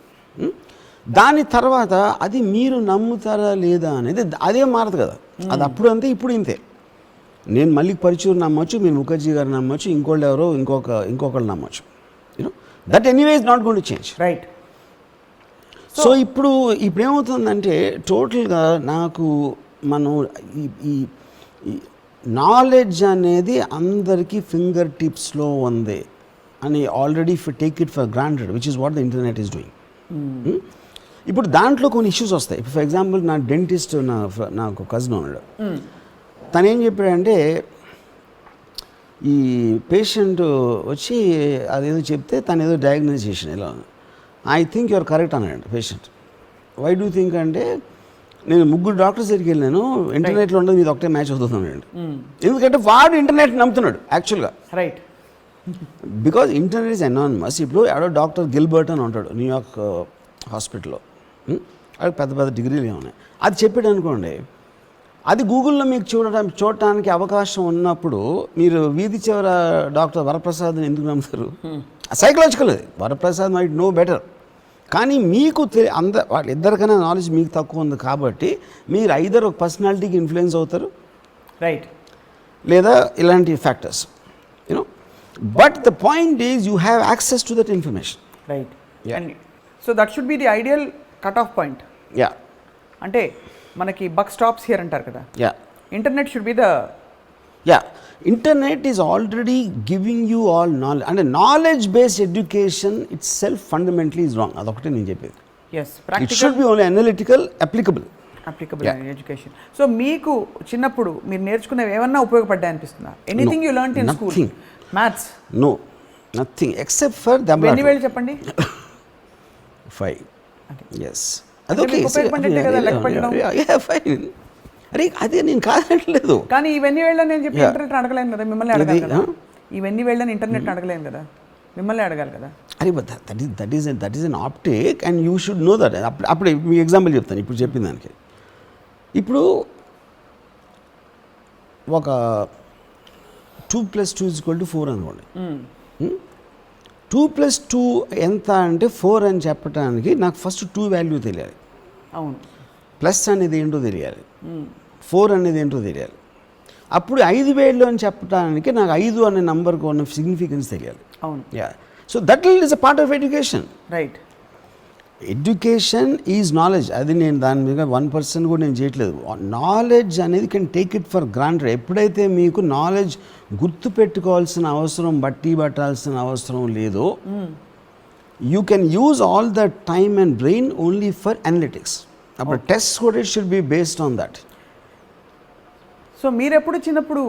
దాని తర్వాత అది మీరు నమ్ముతారా లేదా అనేది అదే మారదు కదా. అది అప్పుడు అంతే ఇప్పుడు ఇంతే. నేను మళ్ళీ పరిచూర్ నమ్మొచ్చు, మీరు ముఖర్జీ గారు నమ్మొచ్చు, ఇంకోళ్ళు ఎవరో ఇంకొకళ్ళు నమ్మొచ్చు. You know that anyway is not going to change. Right. So ఇప్పుడు ఏమవుతుందంటే టోటల్గా నాకు మనం ఈ నాలెడ్జ్ అనేది అందరికీ ఫింగర్ టిప్స్లో ఉంది అని already take it for granted, which is what the internet is doing. ఇప్పుడు దాంట్లో కొన్ని ఇష్యూస్ వస్తాయి. ఇప్పుడు ఫర్ ఎగ్జాంపుల్ నా డెంటిస్ట్ నాకు కజిన్ ఉన్నాడు. తను ఏం చెప్పాడంటే ఈ పేషెంట్ వచ్చి అదేదో చెప్తే తను ఏదో డయాగ్నోస్ చేసిన ఇలా ఐ థింక్ యువర్ కరెక్ట్ అన్నాడు పేషెంట్. వై డూ థింక్ అంటే నేను 3 డాక్టర్స్ దగ్గరికి వెళ్ళాను, ఇంటర్నెట్లో ఉండదు ఇది ఒకటే మ్యాచ్ అవుతున్నాడు. ఎందుకంటే వాడు ఇంటర్నెట్ నమ్ముతున్నాడు యాక్చువల్గా. Right. Because internet is anonymous. ఇప్పుడు ఎవడో డాక్టర్ గిల్బర్ట్ అని ఉంటాడు న్యూయార్క్ హాస్పిటల్లో, అది పెద్ద డిగ్రీలు ఉన్నాయి. అది చెప్పాడు అనుకోండి, అది గూగుల్లో మీకు చూడటానికి అవకాశం ఉన్నప్పుడు మీరు వీధి చివర డాక్టర్ వరప్రసాద్ని ఎందుకు నమ్ముతారు? సైకలాజికల్ అది. వరప్రసాద్ మైట్ నో బెటర్, కానీ మీకు వాళ్ళిద్దరికైనా నాలెడ్జ్ మీకు తక్కువ ఉంది కాబట్టి మీరు ఐదర్ ఒక పర్సనాలిటీకి ఇన్ఫ్లుయెన్స్ అవుతారు, రైట్, లేదా ఇలాంటి factors, you know. But the point is you have access to that information. Right. And so that should be the ideal cut off point. Ya, అంటే మనకి బక్ స్టాప్స్ హియర్ అంటారు కదా. Ya, internet should be the internet is already giving you all knowledge. అంటే knowledge based education it's self fundamentally is wrong. అదొకటే నేను చెప్పేది. It should be only analytical, applicable education. So మీకు చిన్నప్పుడు మీరు నేర్చుకునేవి ఏమన్నా ఉపయోగపడ్డాయి అనిపిస్తుందా? Anything you learned in school? Maths? No, nothing except for ఎన్ని వేలు చెప్పండి? 5. Yes. అదొకే ఉపయోగపడ్డే కదా లెక్క పెట్టడం. ఫైన్. అరే అదే నేను కాదనట్లేదు. కానీ ఇవన్నీ వేళ్ళని నేను చెప్పి ఇంటర్నెట్ అడగలేను కదా, మిమ్మల్ని అడగాలి కదా. ఇవన్నీ వేళ్ళని ఇంటర్నెట్ అడగలేను కదా, మిమ్మల్ని అడగాలి కదా. అరే but that is an optic and you should know that. అప్పుడు మీ ఎగ్జాంపుల్ చెప్తాను ఇప్పుడు చెప్పిన దానికి. ఇప్పుడు ఒక 2 + 2 = 4 అనుకోండి. 2 + 2 ఎంత అంటే 4 అని చెప్పడానికి నాకు ఫస్ట్ 2 వాల్యూ తెలియాలి. అవును. ప్లస్ అనేది ఏంటో తెలియాలి, 4 అనేది ఏంటో తెలియాలి. అప్పుడు 5 వేలు అని చెప్పడానికి నాకు 5 అనే నంబర్కి ఉన్న సిగ్నిఫికెన్స్ తెలియాలి. అవును. Yeah, so that is a part of education. Right. Education is knowledge. అది నేను దాని మీద 1% కూడా నేను చేయట్లేదు. నాలెడ్జ్ అనేది can take it for granted. ఎప్పుడైతే మీకు నాలెడ్జ్ గుర్తు పెట్టుకోవాల్సిన అవసరం, బట్టి పట్టాల్సిన అవసరం లేదో, you can use all the time and brain only for analytics. అప్పుడు టెస్ట్ కూడా it should be based on that. So మీరు ఎప్పుడు చిన్నప్పుడు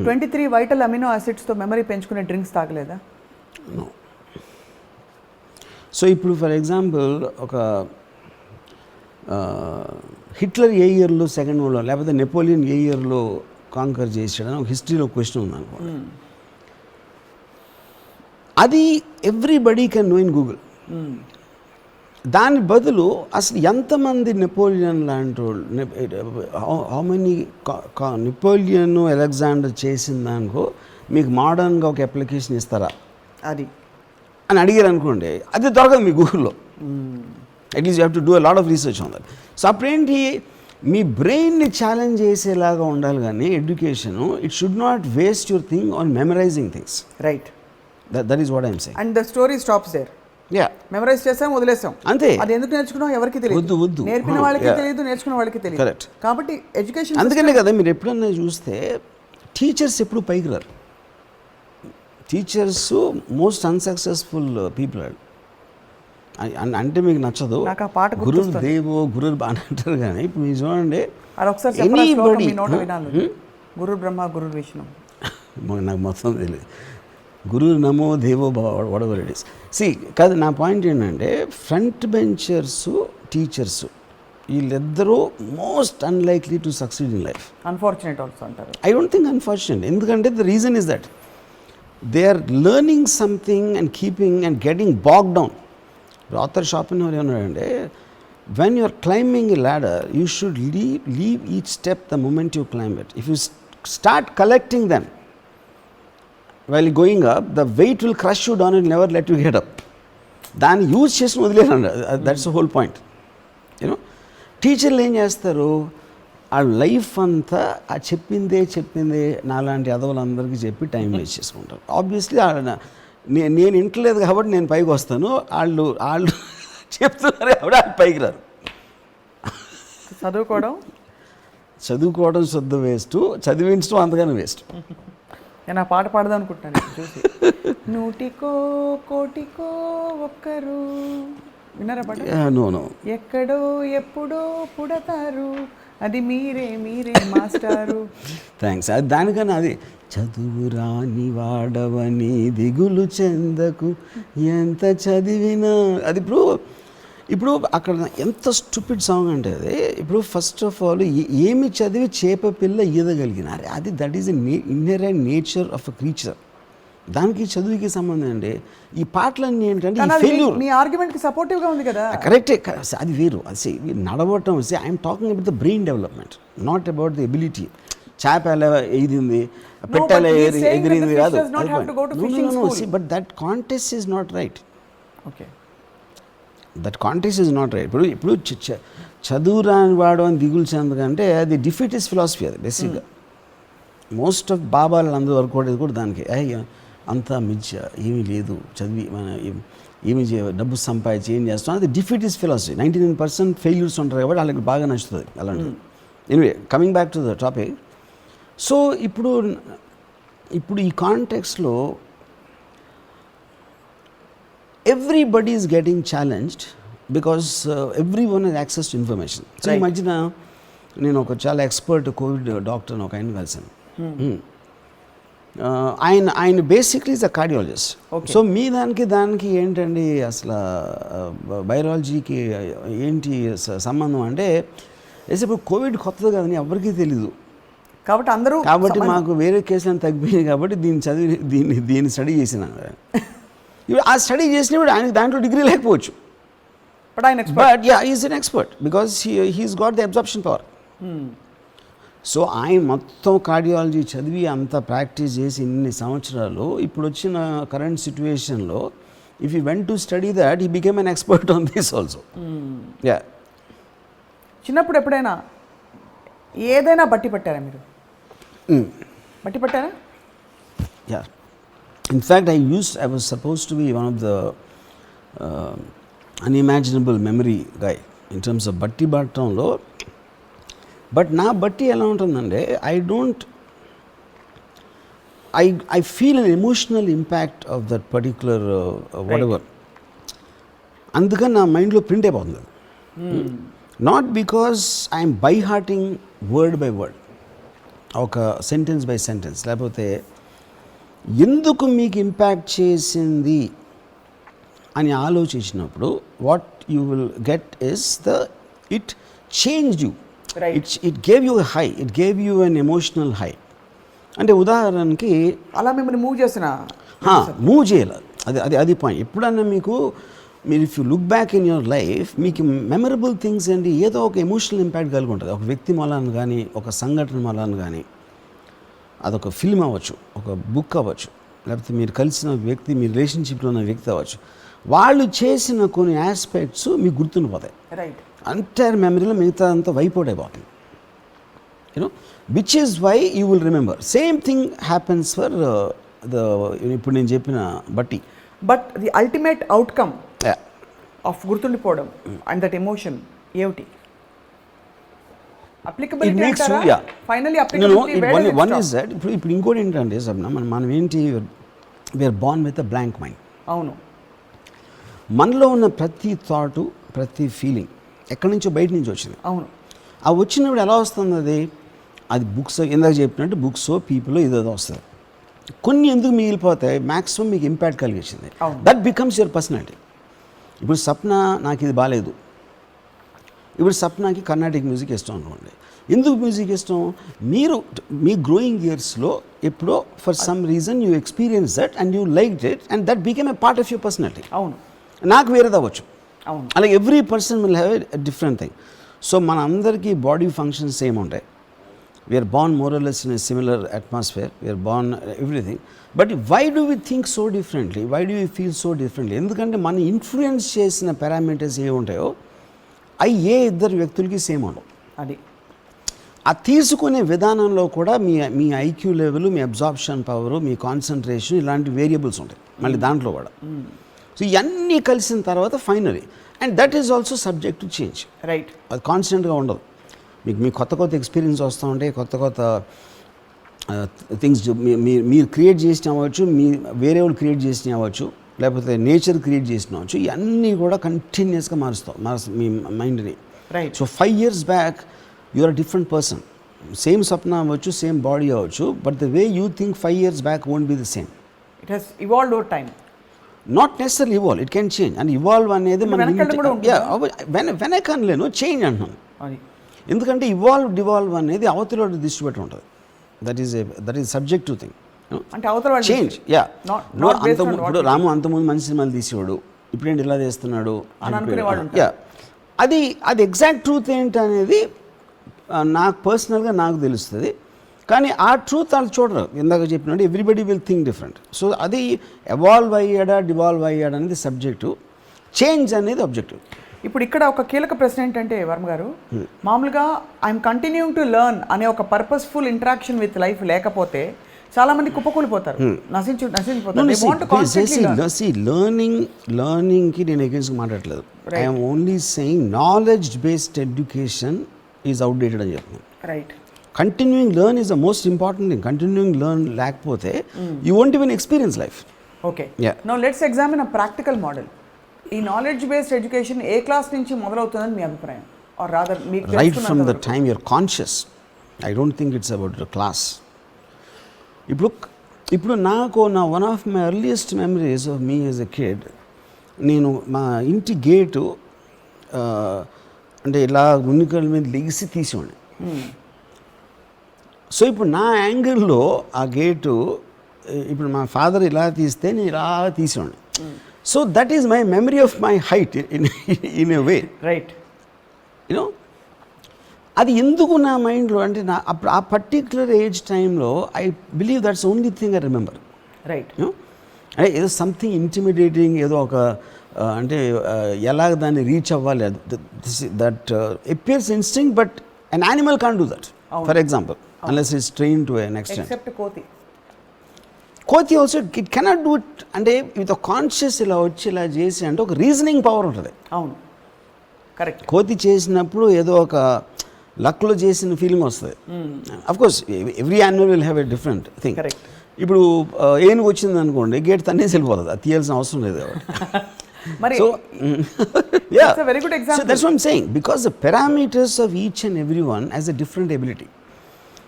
23 వైటల్ అమినో యాసిడ్స్తో మెమరీ పెంచుకునే డ్రింక్స్ తాగలేదా? నో. సో ఇప్పుడు ఫర్ ఎగ్జాంపుల్ ఒక హిట్లర్ ఏ ఇయర్లో సెకండ్ వరల్డ్ వార్, లేకపోతే నెపోలియన్ ఏ ఇయర్లో కాంకర్ చేసాడని ఒక హిస్టరీలో క్వశ్చన్ ఉంది అనుకోండి. అది everybody can know in Google. దాని బదులు అసలు ఎంతమంది నెపోలియన్ లాంటి వాళ్ళు, హౌ మెనీ నెపోలియన్ అలెగ్జాండర్ చేసిన దానికో మీకు మోడర్న్గా ఒక అప్లికేషన్ ఇస్తారా అది అని అడిగారు అనుకోండి, అది దొరకదు మీ గూగుల్లో. At least you have to do a lot of research on that. So అప్పుడేంటి, మీ బ్రెయిన్ని ఛాలెంజ్ చేసేలాగా ఉండాలి కానీ education it should not waste your thing on memorising things. Right. That is what I'm saying. And the story stops there. Yeah, memorise చేసాం, వదిలేసాం, అంతే. అది ఎందుకు నేర్చుకున్నాం ఎవరికి తెలియదు. వద్దు నేర్పిన వాళ్ళకి తెలియదు, నేర్చుకున్న వాళ్ళకి తెలియదు. కరెక్ట్. కాబట్టి ఎడ్యుకేషన్ అందుకనే కదా మీరు ఎప్పుడన్నా చూస్తే టీచర్స్ ఎప్పుడు పైకి రారు. Teachers most unsuccessful people. అంటే మీకు నచ్చదు, గురు దేవో గురు అని అంటారు, కానీ ఇప్పుడు మీరు చూడండి ఎనీబడి గురు బ్రహ్మ గురు విష్ణు, నాకు మొత్తం తెలియదు, గురు నమో దేవో వడవర్ ఇట్ ఇస్. కాదు, నా పాయింట్ ఏంటంటే ఫ్రంట్ బెంచర్స్ టీచర్స్ వీళ్ళిద్దరూ most unlikely to succeed in life. Unfortunate also అంటారు. ఐ డోంట్ థింక్ అన్ఫార్చునేట్, ఎందుకంటే the reason is that they are learning something and keeping and getting bog down. Author Schopenhauer ఏమన్నాడంటే, when you are climbing a ladder, you should leave each step the moment you climb it. If you start collecting them while going up, the weight will crush you down and never let you get up. దాన్ని use చేసిన వదిలేనండి. That's the whole point. You know, టీచర్లు ఏం చేస్తారు, ఆ life అంతా ఆ చెప్పిందే నాలాంటి అదవులందరికీ చెప్పి టైం వేస్ట్ చేసుకుంటారు. ఆబ్వియస్లీ నేను ఇంటలేదు కాబట్టి నేను పైకి వస్తాను, వాళ్ళు చెప్తున్నారు ఎవడ పైకి రారు. చదువుకోవడం శుద్ధ వేస్ట్, చదివించడం అంతగానే వేస్ట్. నేను ఆ పాట పాడదాం అనుకుంటున్నాను చూసి. నూటికో కోటికో ఒక్కరు, విన్నారా పాట? నో. ఎక్కడో ఎప్పుడో పుడతారు, అది మీరే మాస్టారు. థ్యాంక్స్. అది దానికన్నా అది చదువు రాని వాడవని దిగులు చెందకు ఎంత చదివినా, అది ఇప్పుడు అక్కడ ఎంత స్టూపిడ్ సాంగ్ అంటే అది. ఇప్పుడు ఫస్ట్ ఆఫ్ ఆల్ ఏమి చదివి చేప పిల్ల ఈదగలిగినారు, అది that is inherent nature of a creature. దానికి చదువుకి సంబంధం అండి. ఈ పాటలన్నీ ఏంటంటే మీ ఆర్గ్యుమెంట్కి సపోర్టివ్గా ఉంది కదా. కరెక్టే, అది వేరు. అది నడవటం I'm talking about the brain development, not about the ability. చేప ఎలా ఎగిరింది, పెట్టెలా ఎగిరింది కాదు. But that contest is not right. Okay, that context is not right. ఇప్పుడు చదువు రాని వాడు అని దిగులు చెందకంటే అది డిఫీటిస్ట్ ఫిలాసఫీ. అది బేసిక్గా మోస్ట్ ఆఫ్ బాబాలు అందరూ వర్క్ అవుతుంది కూడా దానికి. అంతా మిథ్య, ఏమీ లేదు, చదివి మన ఏమి డబ్బు సంపాదించి ఏం చేస్తాం, అది డిఫీటిస్ట్ ఫిలాసఫీ. 99% ఫెయిల్యూర్స్ ఉంటారు కాబట్టి వాళ్ళకి బాగా నచ్చుతుంది అలాంటిది. Anyway, coming back to the topic. So ఇప్పుడు ఈ కాంటెక్స్లో everybody is getting challenged because everyone has access to information. So ఈ మధ్యన నేను ఒక చాలా ఎక్స్పర్ట్ కోవిడ్ డాక్టర్ ఒక ఆయన కలిసాను. ఆయన basically is a cardiologist. So మీ దానికి ఏంటండి అసలు బయాలజీకి ఏంటి సంబంధం అంటే, ఇప్పుడు కోవిడ్ కొత్తది కదని ఎవరికీ తెలీదు కాబట్టి మాకు వేరే కేసులను తగ్గిపోయింది కాబట్టి దీన్ని స్టడీ చేసినా. ఇప్పుడు ఆ స్టడీ చేసినప్పుడు ఆయనకి దాంట్లో డిగ్రీ లేకపోవచ్చు, but is an expert because he's got the absorption power. So ఆయన మొత్తం కార్డియాలజీ చదివి అంత ప్రాక్టీస్ చేసి ఇన్ని సంవత్సరాలు ఇప్పుడు వచ్చిన కరెంట్ సిచ్యువేషన్లో if you went to study that he became an expert on this also. Yeah, చిన్నప్పుడు ఎప్పుడైనా ఏదైనా బట్టి పట్టారా మీరు? బట్టి పట్టారా? Yeah, in fact I was supposed to be one of the unimaginable memory guy in terms of batti battramlo, but na batti ela untundante I feel an emotional impact of that particular whatever, అందుకని నా మైండ్లో print అయిపోతుంది. Not because I'm by hearting word by word, ఒక sentence by sentence, లేకపోతే ఎందుకు మీకు impact చేసింది అని ఆలోచించినప్పుడు what you will get is it changed you, it gave you high, it gave you an emotional high. అంటే ఉదాహరణకి అలా మిమ్మల్ని మూవ్ చేయాలి. అది పాయింట్. ఎప్పుడన్నా మీరు if you look back in your life, మీకు మెమరబుల్ థింగ్స్ అండి ఏదో ఒక ఎమోషనల్ ఇంపాక్ట్ కలిగి ఉంటుంది. ఒక వ్యక్తి మూలాన్ని కానీ, ఒక సంఘటన మూలాన్ని కానీ, అదొక ఫిల్మ్ అవ్వచ్చు, ఒక బుక్ అవ్వచ్చు, లేకపోతే మీరు కలిసిన వ్యక్తి, మీ రిలేషన్షిప్లో ఉన్న వ్యక్తి అవ్వచ్చు. వాళ్ళు చేసిన కొన్ని ఆస్పెక్ట్స్ మీకు గుర్తుండిపోతాయి. ఎంటైర్ మెమరీలో మిగతా అంతా వైప్ అవుట్ అయిపోతుంది. You know, which is why you will remember. Same thing happens for ఇప్పుడు నేను చెప్పిన బట్టి. But the ultimate outcome of గుర్తుండిపోవడం అండ్ దట్ ఎమోషన్ ఏమిటి? Applicability అంటారా? Finally applicability. One is that ఇప్పుడు ఇంకోటి ఏంటంటే మనం ఏంటి, we're born with a blank mind. అవును, మనలో ఉన్న ప్రతి థాటు, ప్రతి ఫీలింగ్ ఎక్కడి నుంచో బయట నుంచి వచ్చింది. అవును, ఆ వచ్చినప్పుడు ఎలా వస్తుంది? అది బుక్స్, ఇందాక చెప్పినట్టు బుక్స్, పీపుల్ ఏదో వస్తుంది. కొన్ని ఎందుకు మిగిలిపోతాయి, మ్యాక్సిమం మీకు ఇంపాక్ట్ కలిగించింది. That becomes your personality. ఇప్పుడు సప్న నాకు ఇది బాగాలేదు, ఇప్పుడు సప్నాకి కర్ణాటిక్ మ్యూజిక్ ఇష్టం అనుకోండి, ఎందుకు మ్యూజిక్ ఇష్టం? మీరు మీ గ్రోయింగ్ ఇయర్స్లో ఎప్పుడో for some reason you experience that and you like it and that became a part of your personality. అవును, నాకు వేరేది అవ్వచ్చు. అవును, అలాగే every person will have a different thing. So మన అందరికీ బాడీ ఫంక్షన్స్ సేమ్ ఉంటాయి. We're born moralless in a similar atmosphere, we're born everything. But why do we think so differently, why do we feel so differently? ఎందుకంటే మన influence చేసిన parameters ఏ ఉంటాయో అవి ఏ ఇద్దరు వ్యక్తులకి సేమ్ ఉండవు. అది ఆ తీసుకునే విధానంలో కూడా మీ ఐక్యూ లెవెల్, మీ అబ్జార్ప్షన్ పవరు, మీ కాన్సన్ట్రేషన్, ఇలాంటి వేరియబుల్స్ ఉంటాయి మళ్ళీ దాంట్లో కూడా. సో ఇవన్నీ కలిసిన తర్వాత finally, and that is also subject to change. Right, అది కాన్స్టెంట్గా ఉండదు. మీ కొత్త కొత్త ఎక్స్పీరియన్స్ వస్తూ ఉంటాయి, కొత్త కొత్త థింగ్స్ మీరు క్రియేట్ చేసిన అవ్వచ్చు, వేరే వాళ్ళు క్రియేట్ చేసిన అవ్వచ్చు, లేకపోతే నేచర్ క్రియేట్ చేసిన అవ్వచ్చు. ఇవన్నీ కూడా కంటిన్యూస్గా మారుస్తాం మీ మైండ్ని. Right. So 5 years back you are different person. Same సప్న అవ్వచ్చు, సేమ్ బాడీ అవ్వచ్చు, but the way you think 5 years back won't be the same. It has evolved over time. Not necessary evolve, it can change. And evolve అనేది వెనకనలేను, change అంటున్నాను. ఎందుకంటే devolve అనేది అవతల దృష్టి పెట్టి ఉంటుంది. That is subjective thing. అంటే అవతల చేంజ్. యా, ఇప్పుడు రాము అంతకుముందు మంచి సినిమాలు తీసేవాడు, ఇప్పుడేంటి ఇలా చేస్తున్నాడు. యా, అది ఎగ్జాక్ట్ ట్రూత్ ఏంటి అనేది నాకు పర్సనల్గా నాకు తెలుస్తుంది. కానీ ఆ ట్రూత్ వాళ్ళు చూడరు. ఇందాక చెప్పినట్టు everybody will think different. So అది ఎవాల్వ్ అయ్యాడా డివాల్వ్ అయ్యాడా అనేది సబ్జెక్టు, చేంజ్ అనేది ఆబ్జెక్టివ్. ఇప్పుడు ఇక్కడ ఒక కీలక ప్రశ్న ఏంటంటే వర్మ గారు, మామూలుగా ఐఎమ్ కంటిన్యూయింగ్ టు లెర్న్ అనే ఒక పర్పస్ఫుల్ ఇంటరాక్షన్ విత్ లైఫ్ లేకపోతే చాలా మంది కుప్పకూలిపోతారు, నశించిపోతారు. లర్నింగ్కి నేను అగేన్స్ట్ మాట్లాడలేదు. I'm only saying knowledge based education is outdated అని చెప్తున్నాను. Right. Continuing learn is the most important thing. Continuing learn లేకపోతే you won't even experience life. Okay, now let's examine a practical model. ఈ knowledge based education ఏ class నుంచి మొదలవుతుందని మీ అభిప్రాయం? Or rather మీకు right from the time you're conscious. I don't think it's about the class. ఇప్పుడు నాకు one of my earliest memories of me as a kid, నేను మా ఇంటి గేటు అంటే ఇలా మునికల మీద లెగిసి తీసేవాడిని. సో ఇప్పుడు నా యాంగిల్లో ఆ గేటు, ఇప్పుడు మా ఫాదర్ ఇలా తీస్తే నేను ఇలా తీసేవాడిని. So that is my memory of my height in a way. Right. You know, అది ఎందుకు నా మైండ్లో అంటే ఆ పర్టిక్యులర్ ఏజ్ టైంలో I believe that's only thing I remember. Right. అంటే ఏదో సంథింగ్ ఇంటిమిడేటింగ్, ఏదో ఒక అంటే ఎలాగ దాన్ని రీచ్ అవ్వాలి, that appears instinct, but an animal can't do that. For example, unless it's trained to an extent. Except కోతి also it cannot do it. అంటే విత్ కాన్షియస్ ఇలా వచ్చి ఇలా చేసి అంటే ఒక రీజనింగ్ పవర్ ఉంటుంది. అవును, కరెక్ట్. కోతి చేసినప్పుడు ఏదో ఒక లక్లో చేసిన ఫీలింగ్ వస్తుంది. Of course every animal will have a different thing. ఇప్పుడు ఏనుగు వచ్చింది అనుకోండి, గేట్ తన్నేసి వెళ్ళిపోతుంది, అది తీయాల్సిన అవసరం లేదు. మరి so yeah, that's a very good example. So that's what I'm saying, because the parameters of each and everyone has a different ability.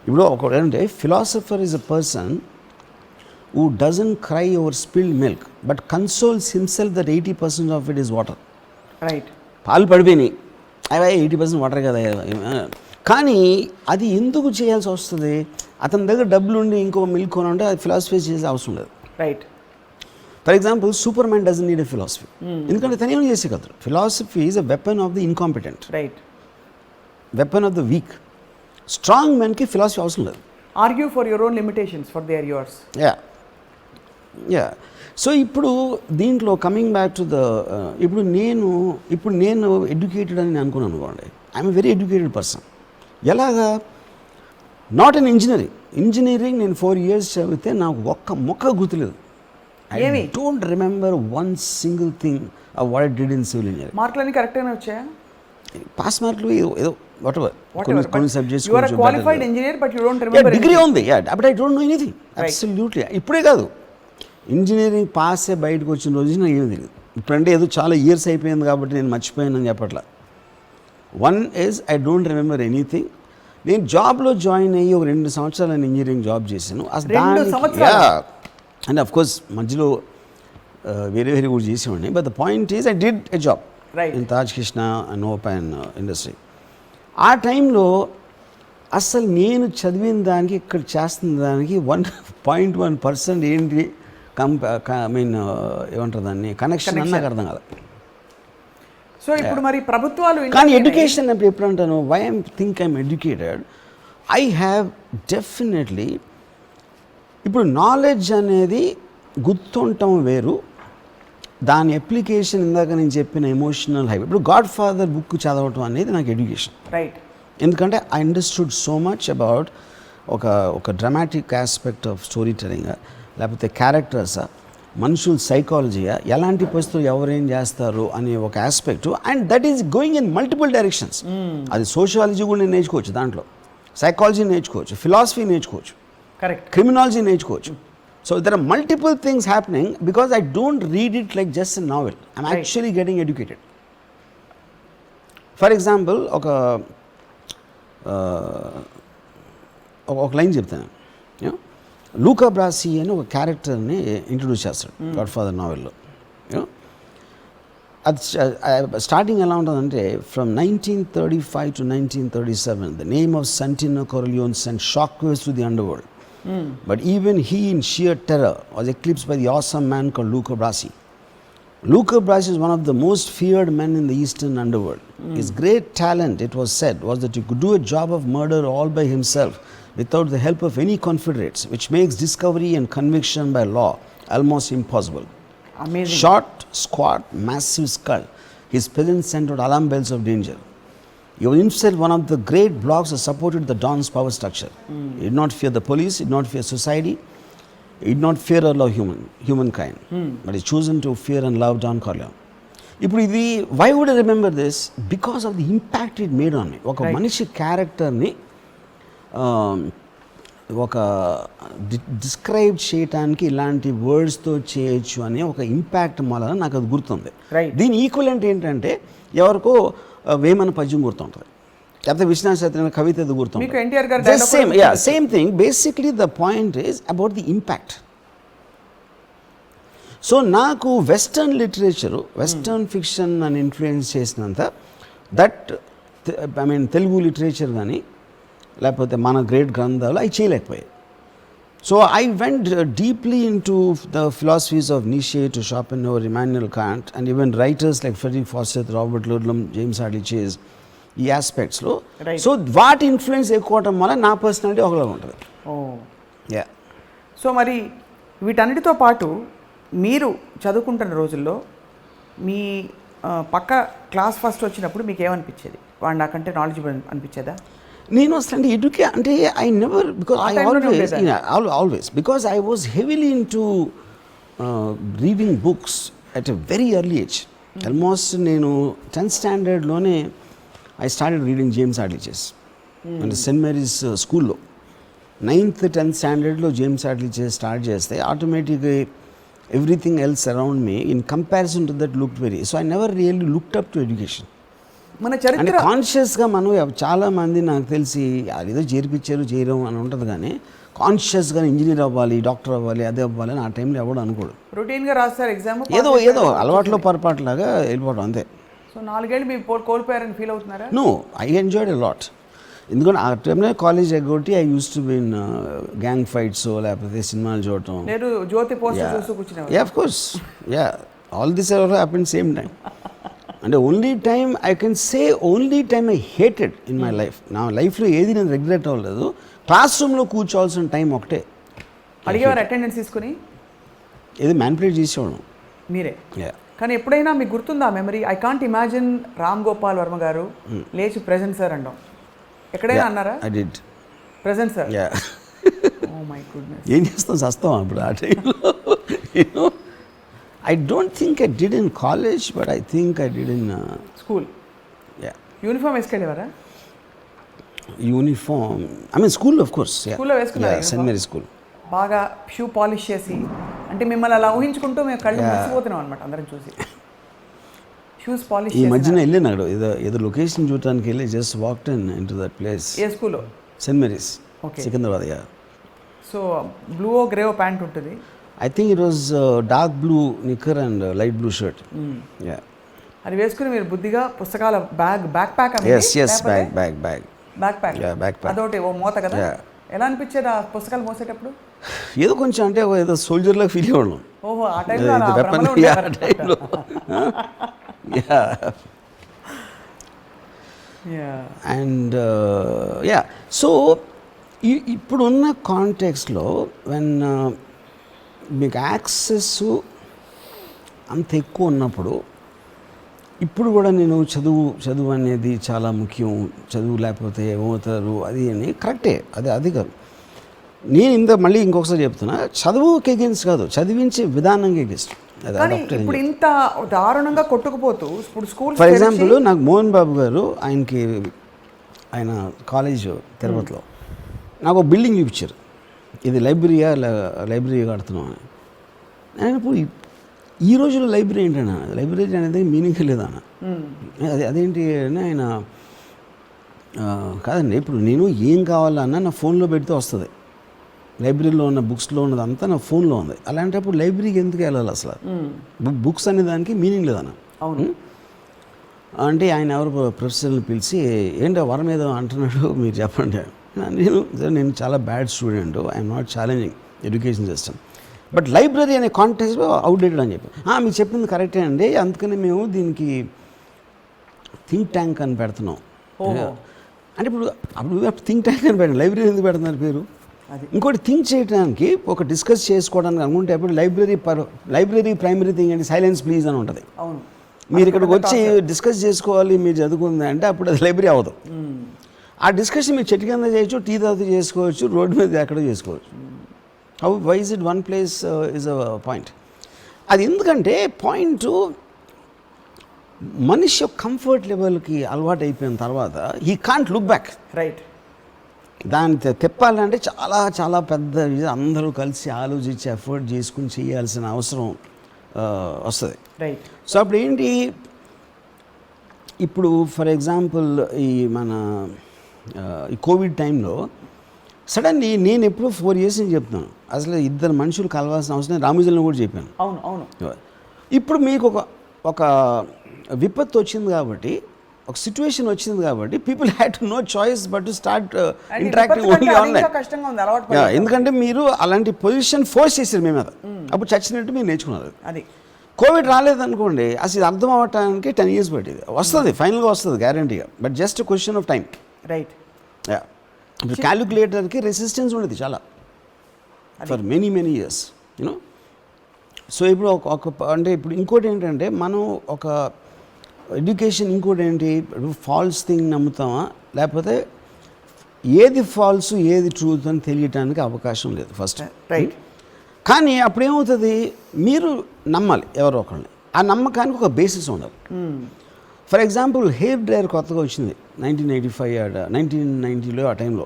ఇప్పుడు ఒకటంటే philosopher is a person who doesn't cry over spilled milk but consoles himself that 80% of it is water. Right. పాలు పడిపోయినాయి, అవి 80% water కదా. కానీ అది ఎందుకు చేయాల్సి వస్తుంది? అతని దగ్గర డబ్బులు ఉండి ఇంకో మిల్క్ కొని ఉంటే అది ఫిలాసఫీ చేసే అవసరం లేదు. Right. For example, Superman doesn't need a philosophy, ఎందుకంటే తను ఏం చేసే కదా. Philosophy is a weapon of the incompetent, right, weapon of the weak. Strong మ్యాన్కి ఫిలాసఫీ అవసరం లేదు. Argue for your own limitations, for they are yours. Yeah. So ఇప్పుడు దీంట్లో కమింగ్ బ్యాక్ టు ద, ఇప్పుడు నేను ఎడ్యుకేటెడ్ అని అనుకున్నాను అనుకోండి. I'm a very educated person. ఎలాగా? నాట్ అన్ ఇంజనీరింగ్ నేను 4 years చదివితే నాకు ఒక్క మొక్క గుర్తులేదు. I don't remember one single thing of what I did in civil engineering. మార్కులన్నీ కరెక్ట్గానే వచ్చాయా? పాస్ మార్కులు ఏదో whatever. కొన్ని subjects you are a qualified engineer but you don't remember. Degree ఉంది, but I don't know anything. Absolutely. ఇప్పుడే కాదు, engineering pass అయ్యి బయటకు వచ్చిన రోజు నాకు ఏమీ తెలియదు. ఇప్పుడంటే ఏదో చాలా ఇయర్స్ అయిపోయింది కాబట్టి నేను మర్చిపోయానని చెప్పట్లా. One is I don't remember anything. నేను జాబ్లో జాయిన్ అయ్యి ఒక 2 సంవత్సరాలు ఇంజనీరింగ్ జాబ్ చేశాను. అండ్ అఫ్ కోర్స్ మధ్యలో వేరే కూడా చేసేవాడిని. But the point is I did a job in Taj Krishna and open industry. ఆ టైంలో అసలు నేను చదివిన దానికి ఇక్కడ చేస్తున్న దానికి 1.1% ఏంటి ఐ మీన్ ఏమంటారు దాన్ని కనెక్షన్ అని నాకు అర్థం కాదు. సో ఇప్పుడు మరి ప్రభుత్వాలు కానీ ఎడ్యుకేషన్ అంటే ఎప్పుడు అంటాను, why I'm think I'm educated, I have definitely ఇప్పుడు నాలెడ్జ్ అనేది గుర్తుండటం వేరు, దాని అప్లికేషన్ ఇందాక నేను చెప్పిన ఎమోషనల్ హై. ఇప్పుడు గాడ్ ఫాదర్ బుక్ చదవటం అనేది నాకు ఎడ్యుకేషన్. రైట్. ఎందుకంటే I understood so much about ఒక dramatic aspect of story telling, లేకపోతే క్యారెక్టర్సా, మనుషుల సైకాలజీయా, ఎలాంటి పరిస్థితులు ఎవరేం చేస్తారు అనే ఒక aspect. And that is going in multiple directions. అది సోషియాలజీ కూడా నేను నేర్చుకోవచ్చు, దాంట్లో సైకాలజీ నేర్చుకోవచ్చు, ఫిలాసఫీ నేర్చుకోవచ్చు, కరెక్ట్, క్రిమినాలజీ నేర్చుకోవచ్చు. So there are multiple things happening because I don't read it like just a novel, I'm actually getting educated. For example ఒక line చెప్తాను. లూకా బ్రాసీ అని ఒక క్యారెక్టర్ని ఇంట్రడ్యూస్ చేస్తాడు గాడ్ ఫాదర్ నావెల్లో. అది స్టార్టింగ్ ఎలా ఉంటుందంటే, from 1935 to 1937 the name of Santino Corleone sent shockwaves through the underworld. But even he in sheer terror was eclipsed by the awesome man called Luca Brasi. Luca Brasi is one of the most feared men in the eastern underworld. His great talent, it was said, was that he could do a job of murder all by himself without the help of any confederates, which makes discovery and conviction by law almost impossible. Amazing. Short, squat, massive skull. His presence sent out alarm bells of danger. He was himself one of the great blocks that supported the Don's power structure. He did not fear the police, he did not fear society, he did not fear or love humankind. But he chosen to fear and love Don Corleone. ఇప్పుడు ఇది, why would I remember this? Because of the impact it made on me. ఒక మనిషి క్యారెక్టర్ని ఒక describe చేయటానికి ఇలాంటి వర్డ్స్తో చేయొచ్చు అనే ఒక ఇంపాక్ట్ వలన నాకు అది గుర్తుంది. దీని ఈక్వలెంట్ ఏంటంటే, ఎవరికో వేమన పద్యం గుర్తుంటుంది, లేకపోతే విశ్వనాథ సత్యనారాయణ కవిత అది గుర్తుంది. Same thing. Basically the point is about the impact. So నాకు వెస్టర్న్ లిటరేచరు, వెస్టర్న్ ఫిక్షన్ అని ఇన్ఫ్లుయెన్స్ చేసినంత that I mean Telugu literature కానీ లేకపోతే మన గ్రేట్ గ్రంథాలు అవి చేయలేకపోయాయి. So I went deeply into the philosophies of Nietzsche to Schopenhauer, Immanuel Kant and even writers like Frederick Forsyth, Robert Ludlum, James హార్డీ Chase, ఈ ఆస్పెక్ట్స్లో. సో వాటి ఇన్ఫ్లుయెన్స్ ఎక్కువ అవటం వల్ల నా పర్సనాలిటీ ఒకలాగా ఉంటుంది. యా. సో మరి వీటన్నిటితో పాటు మీరు చదువుకుంటున్న రోజుల్లో మీ పక్క క్లాస్ ఫస్ట్ వచ్చినప్పుడు మీకు ఏమనిపించేది? వాడు నాకంటే నాలెడ్జబుల్ అనిపించేదా? నేను అసలు అంటే I never, because I always because I was heavily into reading books at a very early age. Almost నేను 10th స్టాండర్డ్లోనే ఐ స్టార్టెడ్ రీడింగ్ జేమ్స్ హార్డీ చేజ్ అంటే సెయింట్ మేరీస్ స్కూల్లో. 9th 10th స్టాండర్డ్లో జేమ్స్ హార్డీ చేజ్ స్టార్ట్ చేస్తే ఆటోమేటిక్గా everything else around me in comparison to that looked very. So I never really looked up to education. మన చరిత్ర అంటే కాన్షియస్గా మనం చాలామంది నాకు తెలిసి అదేదో చేర్పించారు చేయడం అని ఉంటుంది, కానీ కాన్షియస్గా ఇంజనీర్ అవ్వాలి, డాక్టర్ అవ్వాలి, అదే అవ్వాలి అని ఆ టైంలో ఎవడు అనుకోడు. రొటీన్గా రాస్తారు ఎగ్జామ్, ఏదో అలవాట్లో పొరపాటులాగా వెళ్ళిపోవడం అంతే. సో 4 ఏళ్ళు మీరు కోల్పోయారని ఫీల్ అవుతున్నారా? No, I enjoyed a lot. ఎందుకంటే ఆ టైంలో కాలేజ్ ఎగ్గొట్టి I use to win gang fights లేకపోతే సినిమాలు చూడటం. నేను జ్యోతి పోస్టర్ చూస్తూ కూర్చునేవారు. Yeah, of course, yeah, all this are happen same time. అంటే only time I can say only time I hated in my life. నా లైఫ్లో ఏది నేను రెగ్రెట్ అవ్వలేదు. క్లాస్ రూమ్లో కూర్చోవాల్సిన టైం ఒకటే. అడిగేవారు అటెండెన్స్ తీసుకుని? ఏది మ్యానిపులేట్ చేసేవాడు మీరే. కానీ ఎప్పుడైనా మీకు గుర్తుందా memory? I can't imagine Ram Gopal Varma గారు లేచి ప్రెజెంట్ సార్ అంటాం. ఎక్కడైనా అన్నారా? I did. Present sir. Oh my goodness. ఏం చేస్తాం, చస్తాం అప్పుడు ఆ టైంలో. I don't think I did in college, but I think I did in school. Yeah. Uniform వేసుకెళ్ళేవారా? Uniform, I mean school of course. Yeah. School లో వేసుకున్నారా? Yeah, St. Mary's School. బాగా shoe polish చేసి, అంటే మిమ్మల్ని అలా ఊహించుకుంటూ మేము కళ్ళు మూసిపోతున్నాం అనమాట అందరం చూసి. షూస్ పాలిష్ ఈ మధ్యన వెళ్ళినాడు ఏదో లొకేషన్ చూడటానికి వెళ్ళి just walked into that place. ఏ స్కూల్లో? Saint Mary's, Secunderabad. Yeah. So blue grey pant ఉంటుంది. I think it was dark blue knicker and light blue shirt. Yeah. అది వేసుకుని మీరు బుద్ధిగా పుస్తకాల back pack yes, bag. Back pack Yeah, backpack. అదొకటి ఓ మూత కదా. Yeah. ఎలా అనిపించేది ఆ పుస్తకాలు మోసేటప్పుడు? ఏదో కొంచెం అంటే ఏదో సోల్జర్లా ఫీల్ అవ్వడం. ఓహో, ఆ టైంలో అలా భ్రమలో ఉండేవారు. అండ్ యా సో ఇప్పుడున్న కాంటెక్స్లో వెన్ మీకు యాక్సెస్ అంత ఎక్కువ ఉన్నప్పుడు, ఇప్పుడు కూడా నేను చదువు అనేది చాలా ముఖ్యం, చదువు లేకపోతే ఏమవుతారు అది అని కరెక్టే, అది కాదు. నేను మళ్ళీ ఇంకొకసారి చెప్తున్నా, చదువుకి ఎగెన్స్ట్ కాదు, చదివించే విధానంగా ఎగెన్స్ట్. ఇప్పుడు ఇంత దారుణంగా కొట్టుకుపోతూ ఇప్పుడు స్కూల్ ఫర్ ఎగ్జాంపుల్ నాకు మోహన్ బాబు గారు ఆయన కాలేజ్ తిరుపతిలో నాకు బిల్డింగ్ చూపించారు, ఇది లైబ్రరీ కడుతున్నాం అని. నేను ఇప్పుడు ఈ రోజుల్లో లైబ్రరీ ఏంటన్నా, లైబ్రరీ అనేది మీనింగ్ లేదన్న. అదేంటి అని ఆయన కాదండి, ఇప్పుడు నేను ఏం కావాలన్నా నా ఫోన్లో పెడితే వస్తుంది. లైబ్రరీలో ఉన్న బుక్స్లో ఉన్నదంతా నా ఫోన్లో ఉంది. అలాంటప్పుడు లైబ్రరీకి ఎందుకు వెళ్ళాలి అసలు? బుక్స్ అనే దానికి మీనింగ్ లేదన్న. అవును. అంటే ఆయన ఎవరు ప్రొఫెసర్ని పిలిచి ఏంటో వరం ఏదో అంటున్నాడు మీరు చెప్పండి. నేను చాలా bad student, I'm not challenging education system, but library అనే కాంటెక్స్లో అవుట్డేటెడ్ అని చెప్పి. మీరు చెప్పింది కరెక్టే అండి, అందుకని మేము దీనికి థింక్ ట్యాంక్ అని పెడుతున్నాం. అంటే అప్పుడు థింక్ ట్యాంక్ అని పెట్టండి, లైబ్రరీ ఎందుకు పెడుతున్నారు పేరు? ఇంకోటి థింక్ చేయడానికి, ఒక డిస్కస్ చేసుకోవడానికి అనుకుంటే అప్పుడు లైబ్రరీ ప్రైమరీ థింగ్ అంటే సైలెన్స్ ప్లీజ్ అని ఉంటుంది. అవును, మీరు ఇక్కడికి వచ్చి డిస్కస్ చేసుకోవాలి, మీరు చదువుకుంది అంటే అప్పుడు అది లైబ్రరీ అవ్వదు. ఆ డిస్కషన్ మీరు చెట్టు కింద చేయొచ్చు, టీ తాగుతూ చేసుకోవచ్చు, రోడ్డు మీద ఎక్కడో చేసుకోవచ్చు. Why is it one place is a point? అది ఎందుకంటే పాయింట్ మనిషి యొక్క కంఫర్ట్ లెవెల్కి అలవాటు అయిపోయిన తర్వాత he can't look back. Right. దాన్ని తెప్పాలంటే చాలా చాలా పెద్ద అందరూ కలిసి ఆలోచించి ఎఫర్ట్ చేసుకుని చేయాల్సిన అవసరం వస్తుంది. రైట్. సో అప్పుడు ఏంటి, ఇప్పుడు ఫర్ ఎగ్జాంపుల్ ఈ కోవిడ్ టైంలో సడన్లీ నేను ఎప్పుడూ 4 years నుంచి చెప్తున్నాను, అసలు ఇద్దరు మనుషులు కలవాల్సిన అవసరం రాముజంలో కూడా చెప్పాను. అవును అవును. ఇప్పుడు మీకు ఒక విపత్తు వచ్చింది కాబట్టి, ఒక సిచ్యువేషన్ వచ్చింది కాబట్టి people had to know choice but to start interacting only online. ఎందుకంటే మీరు అలాంటి పొజిషన్ ఫోర్స్ చేశారు మీ మీద, అప్పుడు చచ్చినట్టు మీరు నేర్చుకున్నారు. అది కోవిడ్ రాలేదనుకోండి, అసలు అర్థం అవ్వటానికి 10 years పట్టేది. వస్తుంది, ఫైనల్గా వస్తుంది గ్యారంటీగా, but just question of time. Right. ఇప్పుడు క్యాలిక్యులేటర్కి రెసిస్టెన్స్ ఉండేది చాలా for many years you know. So ఇప్పుడు అంటే ఇప్పుడు ఇంకోటి ఏంటంటే, మనం ఒక ఎడ్యుకేషన్ ఇంకోటి ఏంటి, ఫాల్స్ థింగ్ నమ్ముతామా, లేకపోతే ఏది ఫాల్స్ ఏది ట్రూత్ అని తెలియటానికి అవకాశం లేదు ఫస్ట్. రైట్. కానీ అప్పుడేమవుతుంది, మీరు నమ్మాలి ఎవరో ఒకరిని, ఆ నమ్మకానికి ఒక బేసిస్ ఉండాలి. ఫర్ ఎగ్జాంపుల్ హెయిర్ డ్రైయర్ కొత్తగా వచ్చింది 1990లో, ఆ టైంలో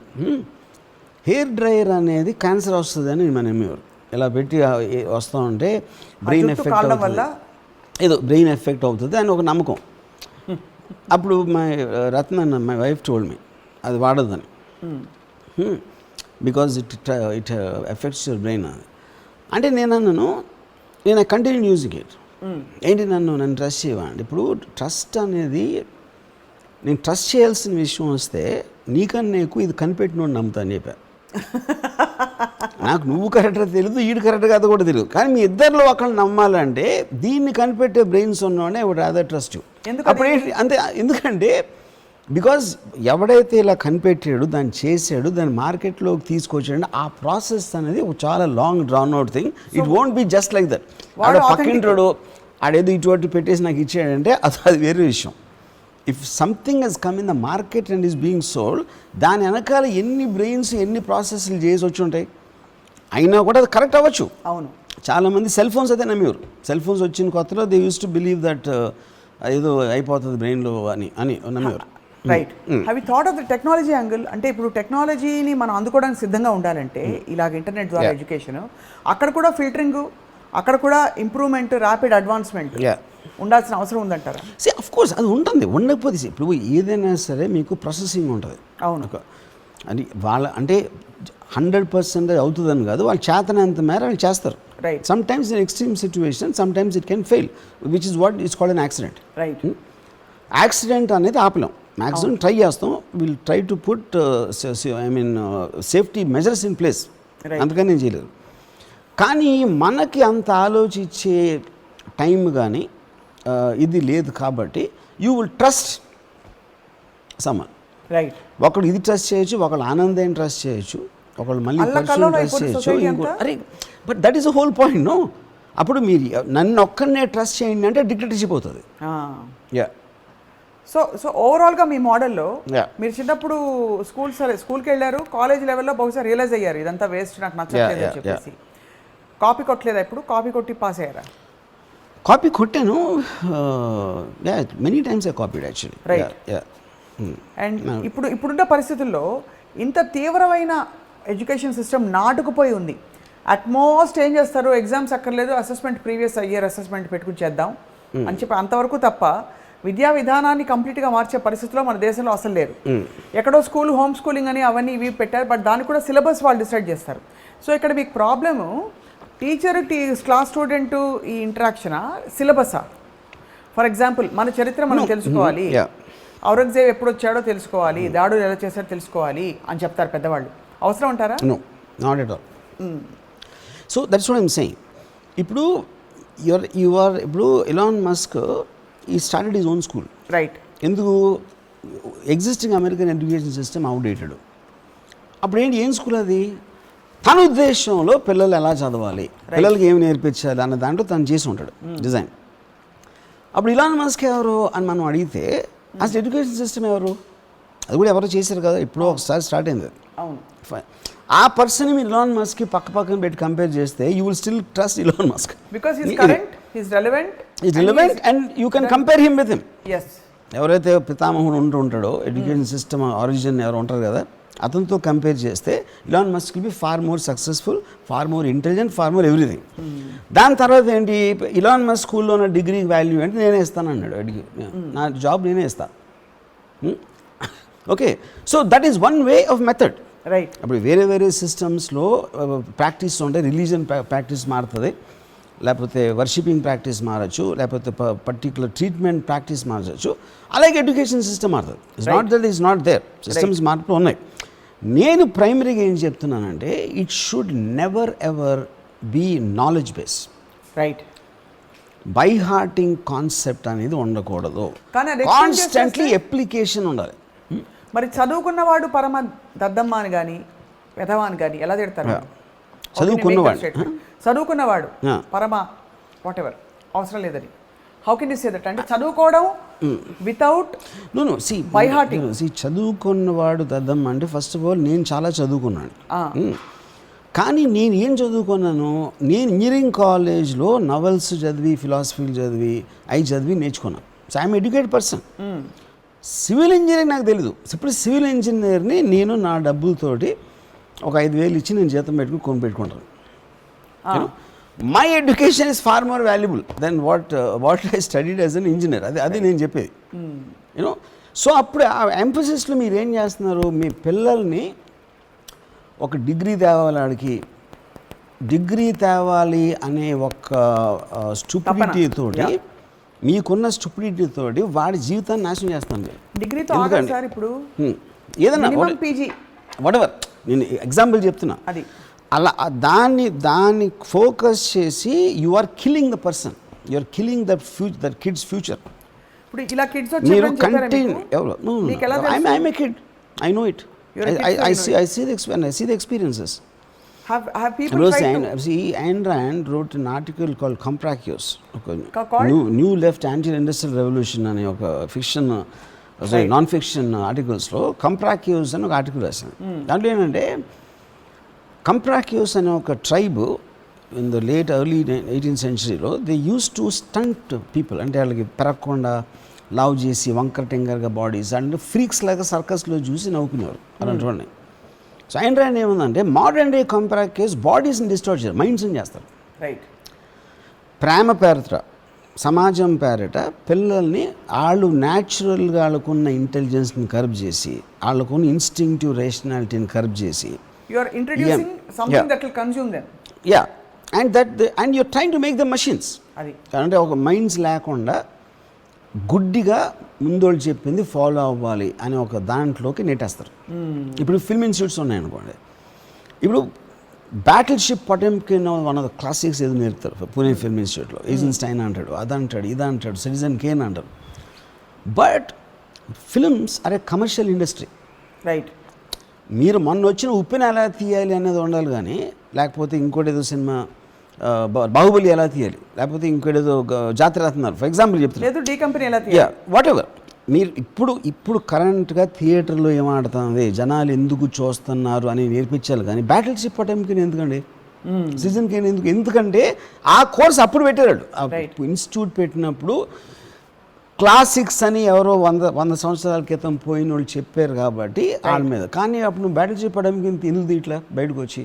హెయిర్ డ్రైయర్ అనేది క్యాన్సర్ వస్తుంది అని మనం నమ్మేవారు. ఇలా పెట్టి వస్తూ ఉంటే బ్రెయిన్ ఎఫెక్ట్ అవుతుంది, ఏదో బ్రెయిన్ ఎఫెక్ట్ అవుతుంది అని ఒక నమ్మకం. అప్పుడు మై వైఫ్ టోల్డ్ మీ అది వాడద్దని, because it affects your brain. అంటే నేను కంటిన్యూ యూజింగ్ ఇట్. ఏంటి, నన్ను ట్రస్ట్ చేయవండి. ఇప్పుడు ట్రస్ట్ అనేది, నేను ట్రస్ట్ చేయాల్సిన విషయం వస్తే నీకన్నా ఎక్కువ ఇది కనిపెట్టినోడు నమ్ముతాను చెప్పా. నాకు నువ్వు కరెక్ట్గా తెలియదు, ఈడు కరెక్ట్ కాదు కూడా తెలియదు, కానీ మీ ఇద్దరిలో ఒకళ్ళు నమ్మాలంటే దీన్ని కనిపెట్టే బ్రెయిన్స్ ఉన్నవాడే ఒకటి రాదర్ ట్రస్ట్. అప్పుడు అంతే, ఎందుకంటే బికాజ్ ఎవడైతే ఇలా కనిపెట్టాడు, దాన్ని చేసాడు, దాన్ని మార్కెట్లోకి తీసుకొచ్చాడు, ఆ ప్రాసెస్ అనేది ఒక చాలా long drawn out thing. It won't be just like that. ఆడ పక్కింటాడు ఆడేదో ఇటువంటి పెట్టేసి నాకు ఇచ్చాడంటే అది వేరే విషయం. If something he's come in the market and is being sold, దాని వెనకాల ఎన్ని బ్రెయిన్స్ ఎన్ని ప్రాసెస్లు చేసి వచ్చి ఉంటాయి, అయినా కూడా అది కరెక్ట్ అవ్వచ్చు. అవును. చాలామంది సెల్ ఫోన్స్ అయితే నమ్మేవారు. సెల్ ఫోన్స్ వచ్చిన కొత్తలో they use to believe that ఏదో అయిపోతుంది బ్రెయిన్లో అని నమ్మేవారు. Right. Have you thought of the technology angle? అంటే ఇప్పుడు టెక్నాలజీని మనం అందుకోవడానికి సిద్ధంగా ఉండాలంటే, ఇలాగ ఇంటర్నెట్ ద్వారా ఎడ్యుకేషన్, అక్కడ కూడా ఫిల్టరింగ్, అక్కడ కూడా ఇంప్రూవ్మెంట్, ర్యాపిడ్ అడ్వాన్స్మెంట్ ఉండాల్సిన అవసరం ఉందంటారా? ఆఫ్ కోర్స్ అది ఉంటుంది. ఉండకపోతే ఇప్పుడు ఏదైనా సరే మీకు ప్రాసెసింగ్ ఉంటుంది. అవును. అని అంటే 100% అవుతుందని కాదు, వాళ్ళు చేతనంత మేర వాళ్ళు చేస్తారు. Right. Some times in extreme situation, some times it can fail, which is what is called an accident. Right. Accident అనేది ఆపలేం, మ్యాక్సిమం ట్రై చేస్తాం, will try to put safety measures in place, అందుకని నేను చేయలేదు. కానీ మనకి అంత ఆలోచించే టైం కానీ ఇది లేదు కాబట్టి you will trust someone. Right. ఒకళ్ళు ఇది ట్రస్ట్ చేయొచ్చు, ఒకళ్ళు ఆనందాన్ని ట్రస్ట్ చేయొచ్చు, ఒకళ్ళు మళ్ళీ ట్రస్ట్ చేయొచ్చు. అరే but that is the whole point. No, అప్పుడు మీరు నన్ను ఒక్కడనే ట్రస్ట్ చేయండి అంటే డిక్టేటర్షిప్ అవుతుంది. యా. సో ఓవరాల్గా మీ మోడల్లో మీరు చిన్నప్పుడు స్కూల్కి వెళ్ళారు, కాలేజ్ లెవెల్లో బహుశా రియలైజ్ అయ్యారు ఇదంతా వేస్ట్, నాకు నచ్చట్లేదు అని చెప్పేసి. కాపీ కొట్టలేదా ఇప్పుడు? కాపీ కొట్టి పాస్ అయ్యారా? కాపీ కొట్టాను, many times I copied actually. Right. And ఇప్పుడున్న పరిస్థితుల్లో ఇంత తీవ్రమైన ఎడ్యుకేషన్ సిస్టమ్ నాటుకుపోయి ఉంది. అట్మోస్ట్ ఏం చేస్తారు, ఎగ్జామ్స్ అక్కర్లేదు, అసెస్మెంట్ ప్రీవియస్ ఇయర్ అసెస్మెంట్ పెట్టుకుని చేద్దాం అని చెప్పి అంతవరకు తప్ప విద్యా విధానాన్ని కంప్లీట్గా మార్చే పరిస్థితిలో మన దేశంలో అసలు లేరు. ఎక్కడో స్కూల్ హోమ్ స్కూలింగ్ అని అవన్నీ ఇవి పెట్టారు, బట్ దాన్ని కూడా సిలబస్ వాళ్ళు డిసైడ్ చేస్తారు. సో ఇక్కడ మీకు ప్రాబ్లము టీచర్ క్లాస్ స్టూడెంట్ ఈ ఇంటరాక్షనా, సిలబసా? ఫర్ ఎగ్జాంపుల్ మన చరిత్ర మనం తెలుసుకోవాలి, ఔరంగజేబ్ ఎప్పుడు వచ్చాడో తెలుసుకోవాలి, దాడులు ఎలా చేశాడో తెలుసుకోవాలి అని చెప్తారు పెద్దవాళ్ళు. అవసరం అంటారా? No, not at all. So that's what I'm saying. ఇప్పుడు ఇప్పుడు ఎలాన్ మస్క్ ఈ started his own school. Right. ఎందుకు? Existing American education system outdated. అప్పుడు ఏం స్కూల్ అది? తన ఉద్దేశంలో పిల్లలు ఎలా చదవాలి, పిల్లలకి ఏమి నేర్పించాలి అన్న దాంట్లో తను చేసి ఉంటాడు డిజైన్. అప్పుడు ఇలాన్ మస్క్ ఎవరు అని మనం అడిగితే అసలు ఎడ్యుకేషన్ సిస్టమ్ ఎవరు? అది కూడా ఎవరో చేశారు కదా, ఇప్పుడు ఒకసారి స్టార్ట్ అయింది. అవును. ఫైన్. ఆ పర్సన్ మీరు ఇలాన్ మస్క్కి పక్కన పెట్టి కంపేర్ చేస్తే you will still trust Elon Musk because he's current, he's relevant and you can compare him with him. yes. ఎవరైతే పితామహుడు ఉంటాడో ఎడ్యుకేషన్ సిస్టమ్ ఆరిజిన్ ఎవరు ఉంటారు కదా, అతనితో కంపేర్ చేస్తే Elon Musk will be far more successful, far more intelligent, far more everything. దాని తర్వాత ఏంటి, ఇలాన్ మస్క్ స్కూల్లో ఉన్న డిగ్రీ వాల్యూ అంటే నేనే ఇస్తాను అన్నాడు. అడిగి నా జాబ్ నేనే ఇస్తాను. Okay, so that is one way of method. Right. అప్పుడు వేరే సిస్టమ్స్లో ప్రాక్టీస్ ఉంటాయి, రిలీజియన్ ప్రాక్టీస్ మారుతుంది, లేకపోతే వర్షిపింగ్ ప్రాక్టీస్ మారచ్చు, లేకపోతే పర్టికులర్ ట్రీట్మెంట్ ప్రాక్టీస్ మారచ్చు. అలాగే ఎడ్యుకేషన్ సిస్టమ్ మారుతుంది. It's not that is not there, systems మార్పులు ఉన్నాయి. నేను ప్రైమరీగా ఏం చెప్తున్నానంటే it should never ever be knowledge base. Right. By hearting concept అనేది ఉండకూడదు, కాన్స్టెంట్లీ అప్లికేషన్ ఉండాలి. మరి చదువుకున్నవాడు పరమ దద్దమ్మ అని కానీ వెధవా అని కానీ ఎలా తిడతారు? చదువుకున్నవాడు పరమ వాట్ ఎవర్ అవసరం లేదని how can you say that? అంటే చదువుకోవడం వితౌట్ బై హార్టింగ్. చదువుకున్నవాడు దద్దమ్మ అంటే ఫస్ట్ ఆఫ్ ఆల్ నేను చాలా చదువుకున్నాను. కానీ నేను ఏం చదువుకున్నాను, నేను ఇంజనీరింగ్ కాలేజ్లో నవల్స్ చదివి, ఫిలాసఫీలు చదివి నేర్చుకున్నాను. So I'm educated person. Civil engineering నాకు తెలీదు. ఇప్పుడు సివిల్ ఇంజనీర్ని నేను నా డబ్బులతోటి ఒక 5,000 ఇచ్చి నేను జీతం పెట్టుకుని కొనిపెట్టుకుంటాను. My education is far more valuable than what I studied as an engineer. అది నేను చెప్పేది. యూనో, సో అప్పుడు ఆ ఎంఫసిస్లో మీరు ఏం చేస్తున్నారు, మీ పిల్లల్ని ఒక డిగ్రీ తేవాలి అనే ఒక స్టూపిడిటీ తోటి, మీకున్న స్టూపిడిటీ తోటి వాడి జీవితాన్ని నాశనం చేస్తాను. డిగ్రీతో సార్ ఇప్పుడు ఏదన్నా వాటెవర్, నేను ఎగ్జాంపుల్ చెప్తున్నా. అది అలా దాన్ని ఫోకస్ చేసి you are killing the person, you are killing that kid's future. ఇప్పుడు ఇలా కిడ్స్ మీరు కంటిన్యూ ఎవరో I'm a kid, I know it, I see the experiences. Have people tried to... Ayn Rand wrote an article called Compracios, New Left Anti-Industrial Revolution అనే ఒక fiction non fiction ఆర్టికల్స్లో Comprachicos అని ఒక article రాశాను. దాంట్లో ఏంటంటే Comprachicos అనే ఒక tribe in the early 18th centuryలో they use to stunt people. అంటే వాళ్ళకి పెరగకుండా లవ్ చేసి వంకర టెంకర్గా బాడీస్ అండ్ ఫ్రీక్స్ లాగా సర్కస్లో చూసి నవ్వుకునేవారు అలాంటి వాడిని. సో ఐన్ ర్యాండ్ ఏముందంటే మోడర్న్ డే కంప్రాక్యూస్ బాడీస్ని డిస్టార్ట్ చేస్తారు, మైండ్స్ని చేస్తారు. రైట్. ప్రేమ పేరట, సమాజం పేరట పిల్లల్ని వాళ్ళు న్యాచురల్గా వాళ్ళకున్న ఇంటెలిజెన్స్ని కర్బ్ చేసి, వాళ్ళకున్న ఇన్స్టింక్టివ్ రేషనాలిటీని కర్బ్ చేసి, you are introducing something that will consume them. And you're trying to make them machines. అది అంటే ఒక మైండ్స్ లేకుండా గుడ్డిగా ముందోళ్ళు చెప్పింది ఫాలో అవ్వాలి అని ఒక దాంట్లోకి నెట్టేస్తారు. ఇప్పుడు ఫిల్మ్ ఇన్స్టిట్యూట్స్ ఉన్నాయనుకోండి, ఇప్పుడు Battleship Potemkin one of the classics ఏదో నేర్పుతారు పూణే ఫిల్మ్ ఇన్స్టిట్యూట్లో. ఈజెన్స్టైన్ అంటాడు, అదంటాడు, ఇదంటాడు, సిటిజన్ కేన్ అంటారు. But films are a commercial industry. Right. మీరు మొన్న వచ్చిన ఉప్పెన ఎలా తీయాలి అనేది ఉండాలి, కానీ లేకపోతే ఇంకోటి ఏదో సినిమా బాహుబలి ఎలా తీయాలి, లేకపోతే ఇంకోటి ఏదో జాతర రాస్తున్నారు ఫర్ ఎగ్జాంపుల్ చెప్తున్నారు, డి కంపెనీ ఎలా తీయాలి, వాట్ ఎవర్. మీరు ఇప్పుడు కరెంట్గా థియేటర్లో ఏమాడుతుంది, జనాలు ఎందుకు చూస్తున్నారు అని నేర్పించాలి. కానీ బ్యాటిల్ షిప్ టైంకి ఎందుకండి, సీజన్కి ఎందుకంటే ఆ కోర్స్ అప్పుడు పెట్టారు. ఇన్స్టిట్యూట్ పెట్టినప్పుడు క్లాసిక్స్ అని ఎవరో 100 సంవత్సరాల క్రితం పోయిన వాళ్ళు చెప్పారు కాబట్టి వాళ్ళ మీద. కానీ అప్పుడు నువ్వు బ్యాటిల్ షిప్ టైంకి ఎందుకు ఇట్లా బయటకు వచ్చి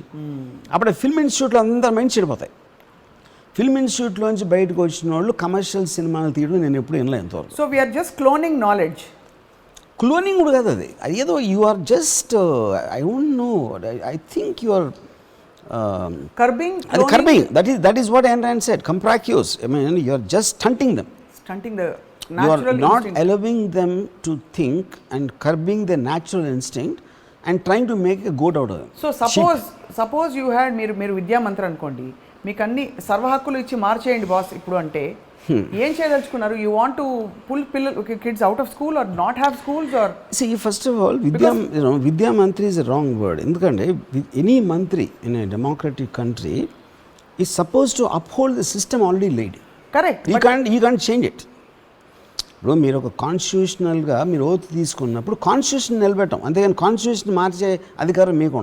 అప్పుడు ఫిల్మ్ ఇన్స్టిట్యూట్లో అందరూ మైండ్ చెడిపోతాయి. ఫిల్మ్ ఇన్స్టిట్యూట్లోంచి బయటకు వచ్చిన వాళ్ళు కమర్షియల్ సినిమాలు తీయడం నేను ఎప్పుడు వినలే ఎంతవరకు. So we're just cloning knowledge. Cloning కూడా కాదు అది, ఏదో you are just I don't know, I think you are curbing. That is what Ayn Rand said, compracus. I mean, you are just stunting them. Stunting the natural instinct. You are not allowing them to think and curbing their natural instinct and trying to make a goat out of them. So suppose you had మీరు విద్యా మంత్రి అనుకోండి, మీకు అన్ని సర్వ హక్కులు ఇచ్చి మార్చేయండి బాస్ ఇప్పుడు అంటే ఏం చేయదలుచుకున్నారు? You want to pull kids out of school or not have schools or? See, first of all, vidya mantri is a wrong word. ఎందుకంటే any మంత్రి in a democratic country is supposed to uphold the system already laid. Correct. You can't change it. ఇప్పుడు మీరు ఒక కాన్స్టిట్యూషనల్గా మీరు oath తీసుకున్నప్పుడు constitution నిలబెట్టం, అంతేగాని constitution మార్చే అధికారం మీకు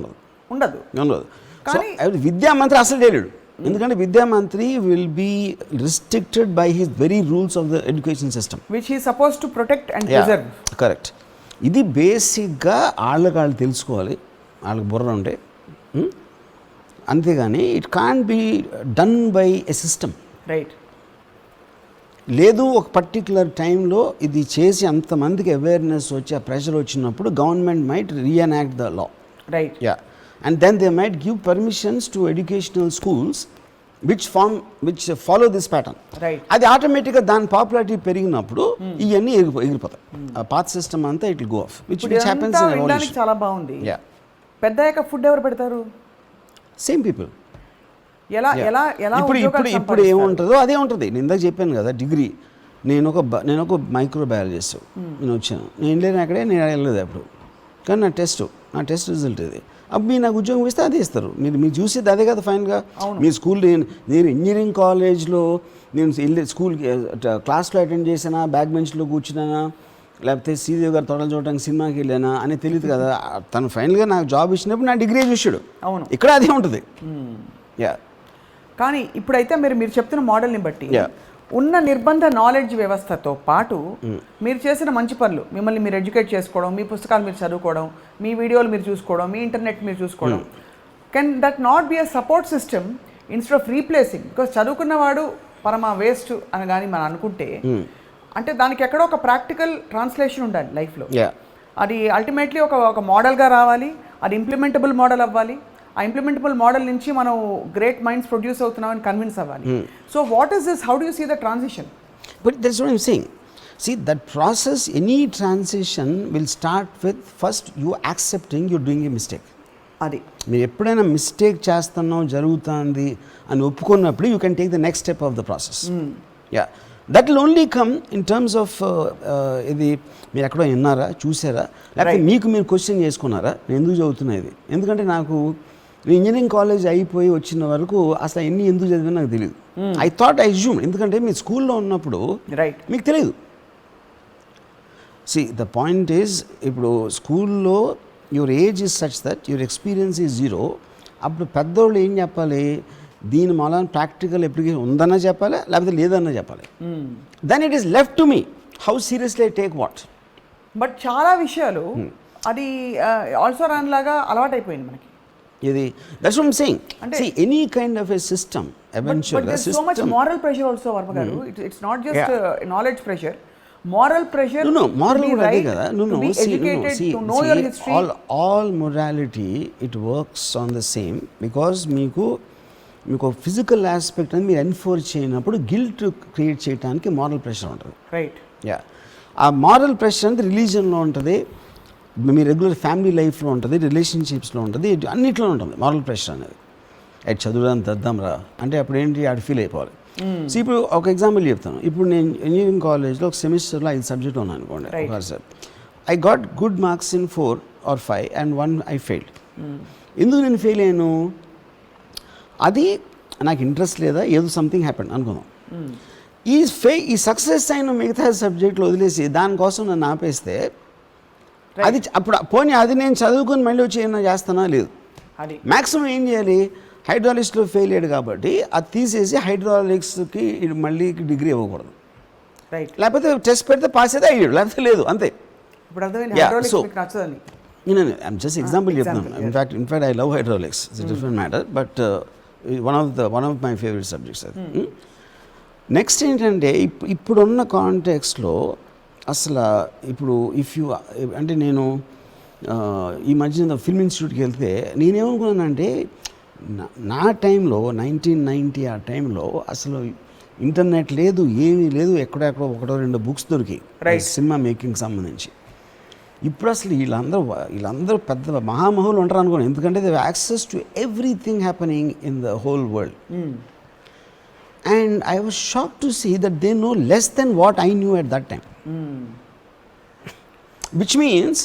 ఉండదు. కానీ విద్యామంత్రి అసలు చేయలేడు, ఎందుకంటే విద్యామంత్రి will be restricted by his very rules of the education system which he suppose to protect and preserve. Correct. ఇది బేసిక్గా వాళ్ళు తెలుసుకోవాలి, వాళ్ళకి బుర్ర ఉంటే. అంతేగాని it can't be done by a system. Right. లేదు, ఒక పర్టిక్యులర్ టైంలో ఇది చేసి అంతమందికి అవేర్నెస్ వచ్చి ఆ ప్రెషర్ వచ్చినప్పుడు government might reenact the law. Right. Yeah. And then they might give permissions to educational schools which follow this pattern. Right. అది ఆటోమేటిక్గా దాని పాపులారిటీ పెరిగినప్పుడు ఇవన్నీ ఎగిరిపోతాయి. ఆ పాత్ సిస్టమ్ అంతా it will go of, which happens in evolution. చాలా బాగుంది. పెద్దయ్యాక ఫుడ్ ఎవరు పెడతారు? Same people. ఎలా ఇప్పుడు ఏముంటుందో అదే ఉంటుంది. నేను ఇందాక చెప్పాను కదా, డిగ్రీ నేను ఒక మైక్రోబయాలజిస్ట్, నేను వచ్చాను, నేను లేని అక్కడే, నేను వెళ్ళలేదు అప్పుడు. కానీ నా టెస్ట్ రిజల్ట్ ఇది. అప్పుడు మీరు నాకు ఉద్యోగం ఇస్తే అదే ఇస్తారు. మీరు చూసేది అదే కదా ఫైన్గా. మీ స్కూల్ నేను ఇంజనీరింగ్ కాలేజ్లో నేను వెళ్ళి స్కూల్కి క్లాస్లో అటెండ్ చేసానా, బ్యాక్ బెంచ్లో కూర్చున్నానా, లేకపోతే శ్రీదేవి గారు తొడలు చూడటానికి సినిమాకి వెళ్ళానా అని తెలియదు కదా. తను ఫైనల్గా నాకు జాబ్ ఇచ్చినప్పుడు నా డిగ్రీ చూసాడు. అవును, ఇక్కడ అదే ఉంటుంది. కానీ ఇప్పుడైతే మీరు చెప్తున్న మోడల్ని బట్టి ఉన్న నిర్బంధ నాలెడ్జ్ వ్యవస్థతో పాటు మీరు చేసిన మంచి పనులు, మిమ్మల్ని మీరు ఎడ్యుకేట్ చేసుకోవడం, మీ పుస్తకాలు మీరు చదువుకోవడం, మీ వీడియోలు మీరు చూసుకోవడం, మీ ఇంటర్నెట్ మీరు చూసుకోవడం, can that not be a support system instead of replacing? Because చదువుకున్నవాడు పరమ వేస్ట్ అని కానీ మనం అనుకుంటే, అంటే దానికి ఎక్కడో ఒక ప్రాక్టికల్ ట్రాన్స్లేషన్ ఉండాలి లైఫ్లో. అది అల్టిమేట్లీ ఒక మోడల్గా రావాలి, అది ఇంప్లిమెంటబుల్ మోడల్ అవ్వాలి. ఆ ఇంప్లిమెంటబుల్ మోడల్ నుంచి మనం గ్రేట్ మైండ్స్ ప్రొడ్యూస్ అవుతున్నామని కన్విన్స్ అవ్వాలి. So what is this? How do you see the transition? But that's what I am saying. See, that process, any transition will start with first you accepting you're doing a mistake. అది మీరు ఎప్పుడైనా mistake చేస్తున్నాం జరుగుతుంది అని ఒప్పుకున్నప్పుడు you can take the next step of the process. Yeah, that will only come in terms of ఇది మీరు ఎక్కడో విన్నారా, చూసారా, లేకపోతే మీకు మీరు క్వశ్చన్ చేసుకున్నారా నేను ఎందుకు చదువుతున్నా ఇది. ఎందుకంటే నాకు ఇంజనీరింగ్ కాలేజ్ అయిపోయి వచ్చిన వరకు అసలు ఎన్ని ఎందుకు చదివినా నాకు తెలియదు. ఐ థాట్ ఐ అజ్యూమ్, ఎందుకంటే మీరు స్కూల్లో ఉన్నప్పుడు మీకు తెలియదు. See, the point is, ఇప్పుడు స్కూల్లో your age is such that your experience is zero. అప్పుడు పెద్దోళ్ళు ఏం చెప్పాలి, దీని మూలాన ప్రాక్టికల్ అప్లికేషన్ ఉందన్నా చెప్పాలి, లేకపోతే లేదన్నా చెప్పాలి. Then it is left to me how seriously I take what. But చాలా విషయాలు అది ఆల్సో రన్ లాగా అలవాటైపోయింది మనకి. ఇది that's what I am saying. See, any kind of a system eventually, but there's so much moral pressure also, Varma garu. It's not just knowledge pressure, moral pressure. No, moral కూడా అదే కదా. See, to know your history. all morality it works on the same, because మీకు physical aspect అని మీరు enforce చేయనప్పుడు guilt create చేయడానికి moral pressure ఉంటుంది. Right. Yeah ఆ మారల్ ప్రెషర్ అనేది రిలీజన్లో ఉంటుంది, మీ రెగ్యులర్ ఫ్యామిలీ లైఫ్లో ఉంటుంది, రిలేషన్షిప్స్లో ఉంటుంది, అన్నిట్లో ఉంటుంది మారల్ ప్రెషర్ అనేది. అది చదువుదాం తెద్దాం రా అంటే అప్పుడు ఏంటి ఆడ ఫీల్ అయిపోవాలి. సో ఇప్పుడు ఒక ఎగ్జాంపుల్ చెప్తాను. ఇప్పుడు నేను ఇంజనీరింగ్ కాలేజ్లో ఒక సెమిస్టర్లో 5 సబ్జెక్ట్ ఉన్నాను అనుకోండి. ఒకసారి I got good marks in 4 or 5 and 1 I failed. ఎందుకు నేను ఫెయిల్ అయ్యాను? అది నాకు ఇంట్రెస్ట్ లేదా, ఏదో సంథింగ్ హ్యాపెండ్ అనుకుందాం. ఈ సక్సెస్ అయిన మిగతా సబ్జెక్టులు వదిలేసి దానికోసం నన్ను ఆపేస్తే అది అప్పుడు పోనీ అది నేను చదువుకొని మళ్ళీ వచ్చి ఏమైనా చేస్తానా? లేదు. మ్యాక్సిమం ఏం చేయాలి? హైడ్రాలిక్స్లో ఫెయిల్ అయ్యాడు కాబట్టి అది తీసేసి హైడ్రాలిక్స్కి మళ్ళీ డిగ్రీ ఇవ్వకూడదు. లేకపోతే టెస్ట్ పెడితే పాస్ అయితే అయ్యాడు, లేకపోతే లేదు, అంతే. I'm just example చెప్తున్నాను. In fact I love hydraulics. It's a different matter, but one of my favorite subjects. Next ఏంటంటే ఇప్పుడున్న కాంటెక్స్లో అసలు ఇప్పుడు అంటే నేను ఈ మధ్యన ఫిల్మ్ ఇన్స్టిట్యూట్కి వెళ్తే నేనేమనుకున్నానంటే నా టైంలో 1990 ఆ టైంలో అసలు ఇంటర్నెట్ లేదు, ఏమీ లేదు, ఎక్కడెక్కడో 1-2 బుక్స్ దొరికి సినిమా మేకింగ్ సంబంధించి. ఇప్పుడు అసలు వీళ్ళందరూ పెద్ద మహామహులు ఉంటారు అనుకోండి, ఎందుకంటే they have access to everything happening in the whole world. And I was shocked to see that they know less than what I knew at that time. Which means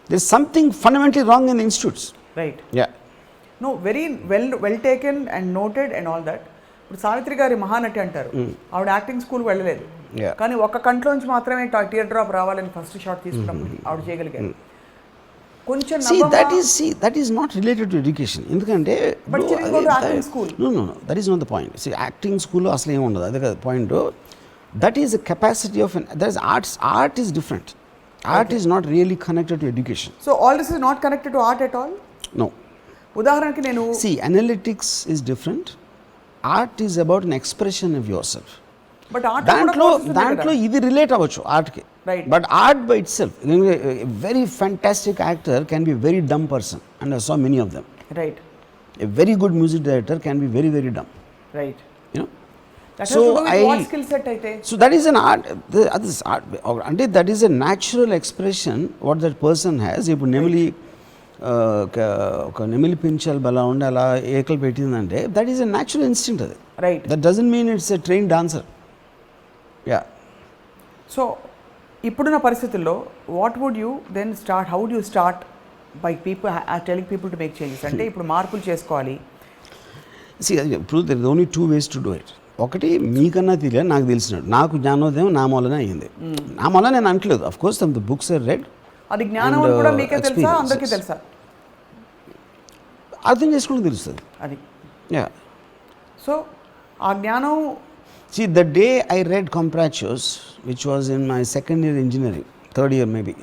there's something fundamentally wrong in the institutes. Right. Yeah. No, very well taken and noted and all that. ఇప్పుడు సావిత్రి గారి మహానటి అంటారు, ఆవిడ acting స్కూల్కి వెళ్ళలేదు, కానీ ఒక్క కంట్లోంచి మాత్రమే tear drop రావాలని ఫస్ట్ షాట్ తీసుకున్నప్పుడు ఆవిడ చేయగలిగారు. కొంచెం that is not related to education. ఎందుకంటే no, that is not the point. See, acting school అసలు ఏమి ఉండదు, అదే కదా point. That is a capacity of that is art is different. Art is not really connected to education. So all this is not connected to art at all? No. ఉదాహరణకి నేను see, analytics is different. Art is about an expression of yourself. But art దాంట్లో ఇది relate అవ్వచ్చు ఆర్ట్కి. Right. But art by itself, a very fantastic actor can be a very dumb person, and I saw many of them. Right. A very good music director can be very, very dumb. Right. You know. That so has to do with what skill set aithe? So that is an art. That is art. And that is a natural expression what that person has. If nemili ఒక నెమిలి పించాలి బలా ఉండి అలా ఏకలు పెట్టిందంటే that is a natural instinct అది. Right. That doesn't mean it's a train dancer. Yeah. So ఇప్పుడున్న పరిస్థితుల్లో what would you then start, how would you start by telling people to make changes? అంటే ఇప్పుడు మార్పులు చేసుకోవాలి. ఇప్పుడు there is only 2 ways to do it. ఒకటి మీకన్నా తెలియదు, నాకు తెలిసినట్టు నాకు జ్ఞానోదయం నా మూలనే అయింది. నా మూలన నేను అంటలేదు. Of course the books are read. అది జ్ఞానం అని కూడా మీకే తెలుసా, అందరికీ తెలుసా? అర్థం చేసుకోవడం తెలుస్తుంది అది. యా. సో ఆ జ్ఞానం see the day I read Comprachos, which was in my second year engineering, third year maybe,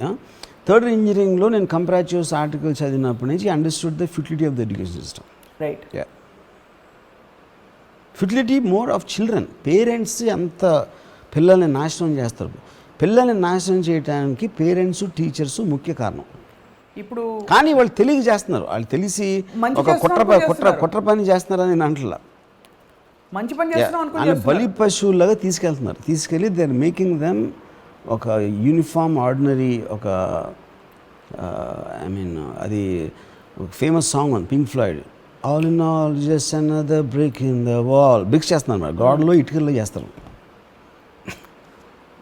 third year engineering lo nen Comprachos article chadinappu nunchi understood the futility of the education system. Right. Yeah. Futility more of children. Parents anta పిల్లల్ని నాశనం చేస్తారు. పిల్లల్ని నాశనం చేయడానికి parents teachers ముఖ్య కారణం. ఇప్పుడు కానీ వాళ్ళు తెలియక చేస్తున్నారు. వాళ్ళు తెలిసి ఒక కుట్ర పని చేస్తున్నారని నేను అంటలా. మంచి పని చేస్తున్నాం అనుకుంటున్నారు. బలి పశువులాగా తీసుకెళ్ళి దే ఆర్ మేకింగ్ దెమ్ ఒక యూనిఫామ్ ఆర్డినరీ ఒక ఐ మీన్ అది ఫేమస్ సాంగ్ ఉంది Pink Floyd, all in all just another break in the wall. Bricks చేస్తున్నారు మరి గోడలో ఇటుకల్లో చేస్తారు.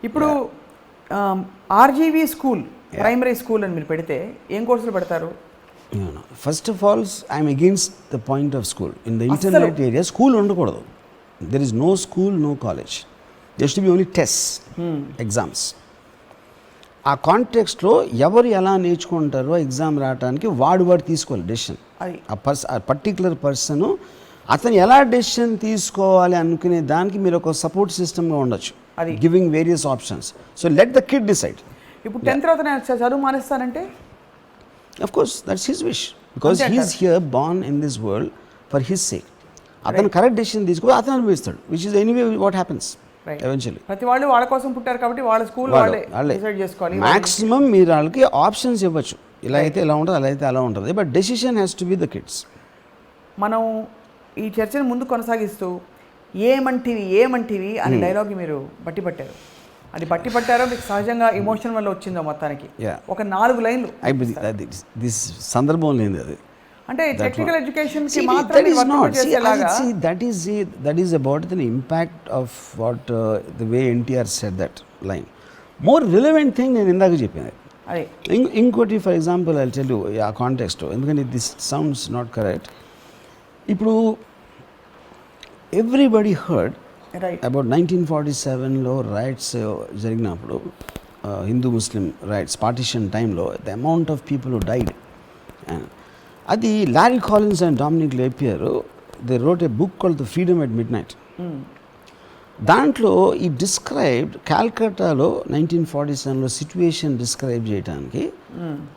ఇప్పుడు ఆర్జీవీ స్కూల్ ప్రైమరీ స్కూల్ అని మీరు పెడితే ఏం కోర్సులు పెడతారు? First of all I'm against the point of school. In the internet area school ఉండకూడదు. There is no school, no college. There should be only test, exams. ఆ కాంటెక్స్ట్లో ఎవరు ఎలా నేర్చుకుంటారో ఎగ్జామ్ రావడానికి వాడు తీసుకోవాలి డెసిషన్. ఆ పర్టికులర్ పర్సన్ అతను ఎలా డెసిషన్ తీసుకోవాలి అనుకునే దానికి మీరు ఒక సపోర్ట్ సిస్టమ్గా ఉండొచ్చు, giving various options. So let the kid decide. ఇప్పుడు 10th తర్వాత నేను చదువు మానేస్తానంటే of course that's his wish, because he is here born in this world for his sake. అతను కరెక్ట్ డెసిషన్ తీసుకో అతను అనుభవిస్తాడు, which is anyway what happens eventually. ప్రతి వాళ్ళు వాళ్ళ కోసం పుట్టారు కాబట్టి వాళ్ళ స్కూల్ వాళ్ళే డిసైడ్ చేసుకోవాలి. మాక్సిమం మీరు వాళ్ళకి ఆప్షన్స్ ఇవ్వచ్చు, ఇలా అయితే ఇలా ఉంటుంది, అలా అయితే అలా ఉంటుంది, but decision has to be the kids. మనం ఈ చర్చను ముందు కొనసాగిస్తూ ఏమంటివి అని డైలాగ్ మీరు బట్టి పట్టారు. అది బట్టి పట్టారో మీకు సహజంగా ఎమోషన్ వల్ల వచ్చిందో మొత్తానికి ఒక 4 లైన్లు దిస్ సందర్భం లేదు అది అంటే టెక్నికల్ ఎడ్యుకేషన్ కి మాత్రమే that is about the impact of what the way NTR said that line. More relevant thing నేను ఇందాక చెప్పాను అదే. ఇంకోటి for example I tell you ఆ కాంటెక్స్ట్, ఎందుకంటే దిస్ సౌండ్స్ నాట్ కరెక్ట్. ఇప్పుడు ఎవ్రీబడి హర్డ్ అబౌట్ 1947లో రైట్స్ జరిగినప్పుడు హిందూ ముస్లిం రైట్స్ పార్టిషన్ టైంలో the amount of people who died. అది Larry Collins and Dominique Lapierre they wrote a book called the Freedom at Midnight. దాంట్లో ఈ described క్యాల్కటాలో 1947లో situation describe చేయడానికి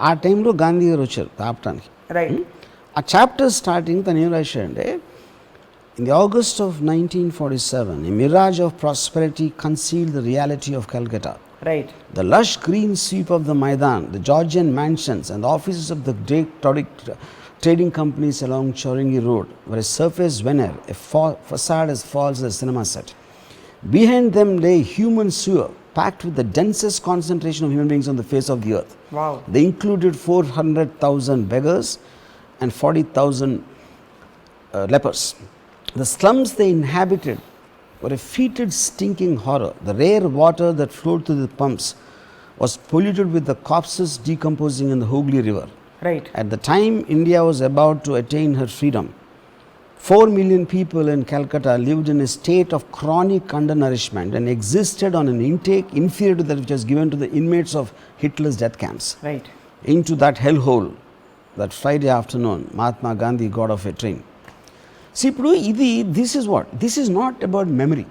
ఆ టైంలో గాంధీ గారు వచ్చారు ఆపటానికి. ఆ చాప్టర్ స్టార్టింగ్ తను ఏం రాశాడంటే, in the August of 1947 a mirage of prosperity concealed the reality of Calcutta. The lush green sweep of the Maidan, the Georgian mansions and the offices of the great trading companies along Chowringhee Road were a surface veneer, a facade as false as a cinema set. Behind them lay human sewer packed with the densest concentration of human beings on the face of the earth. Wow. They included 400,000 beggars and 40,000 lepers. The slums they inhabited were a fetid, stinking horror. The rare water that flowed through the pumps was polluted with the corpses decomposing in the Hooghly River. At the time India was about to attain her freedom, 4 million people in Calcutta lived in a state of chronic undernourishment and existed on an intake inferior to that which was given to the inmates of Hitler's death camps. Into that hellhole, that Friday afternoon, Mahatma Gandhi got off a train. See, this is what? This is not about memory.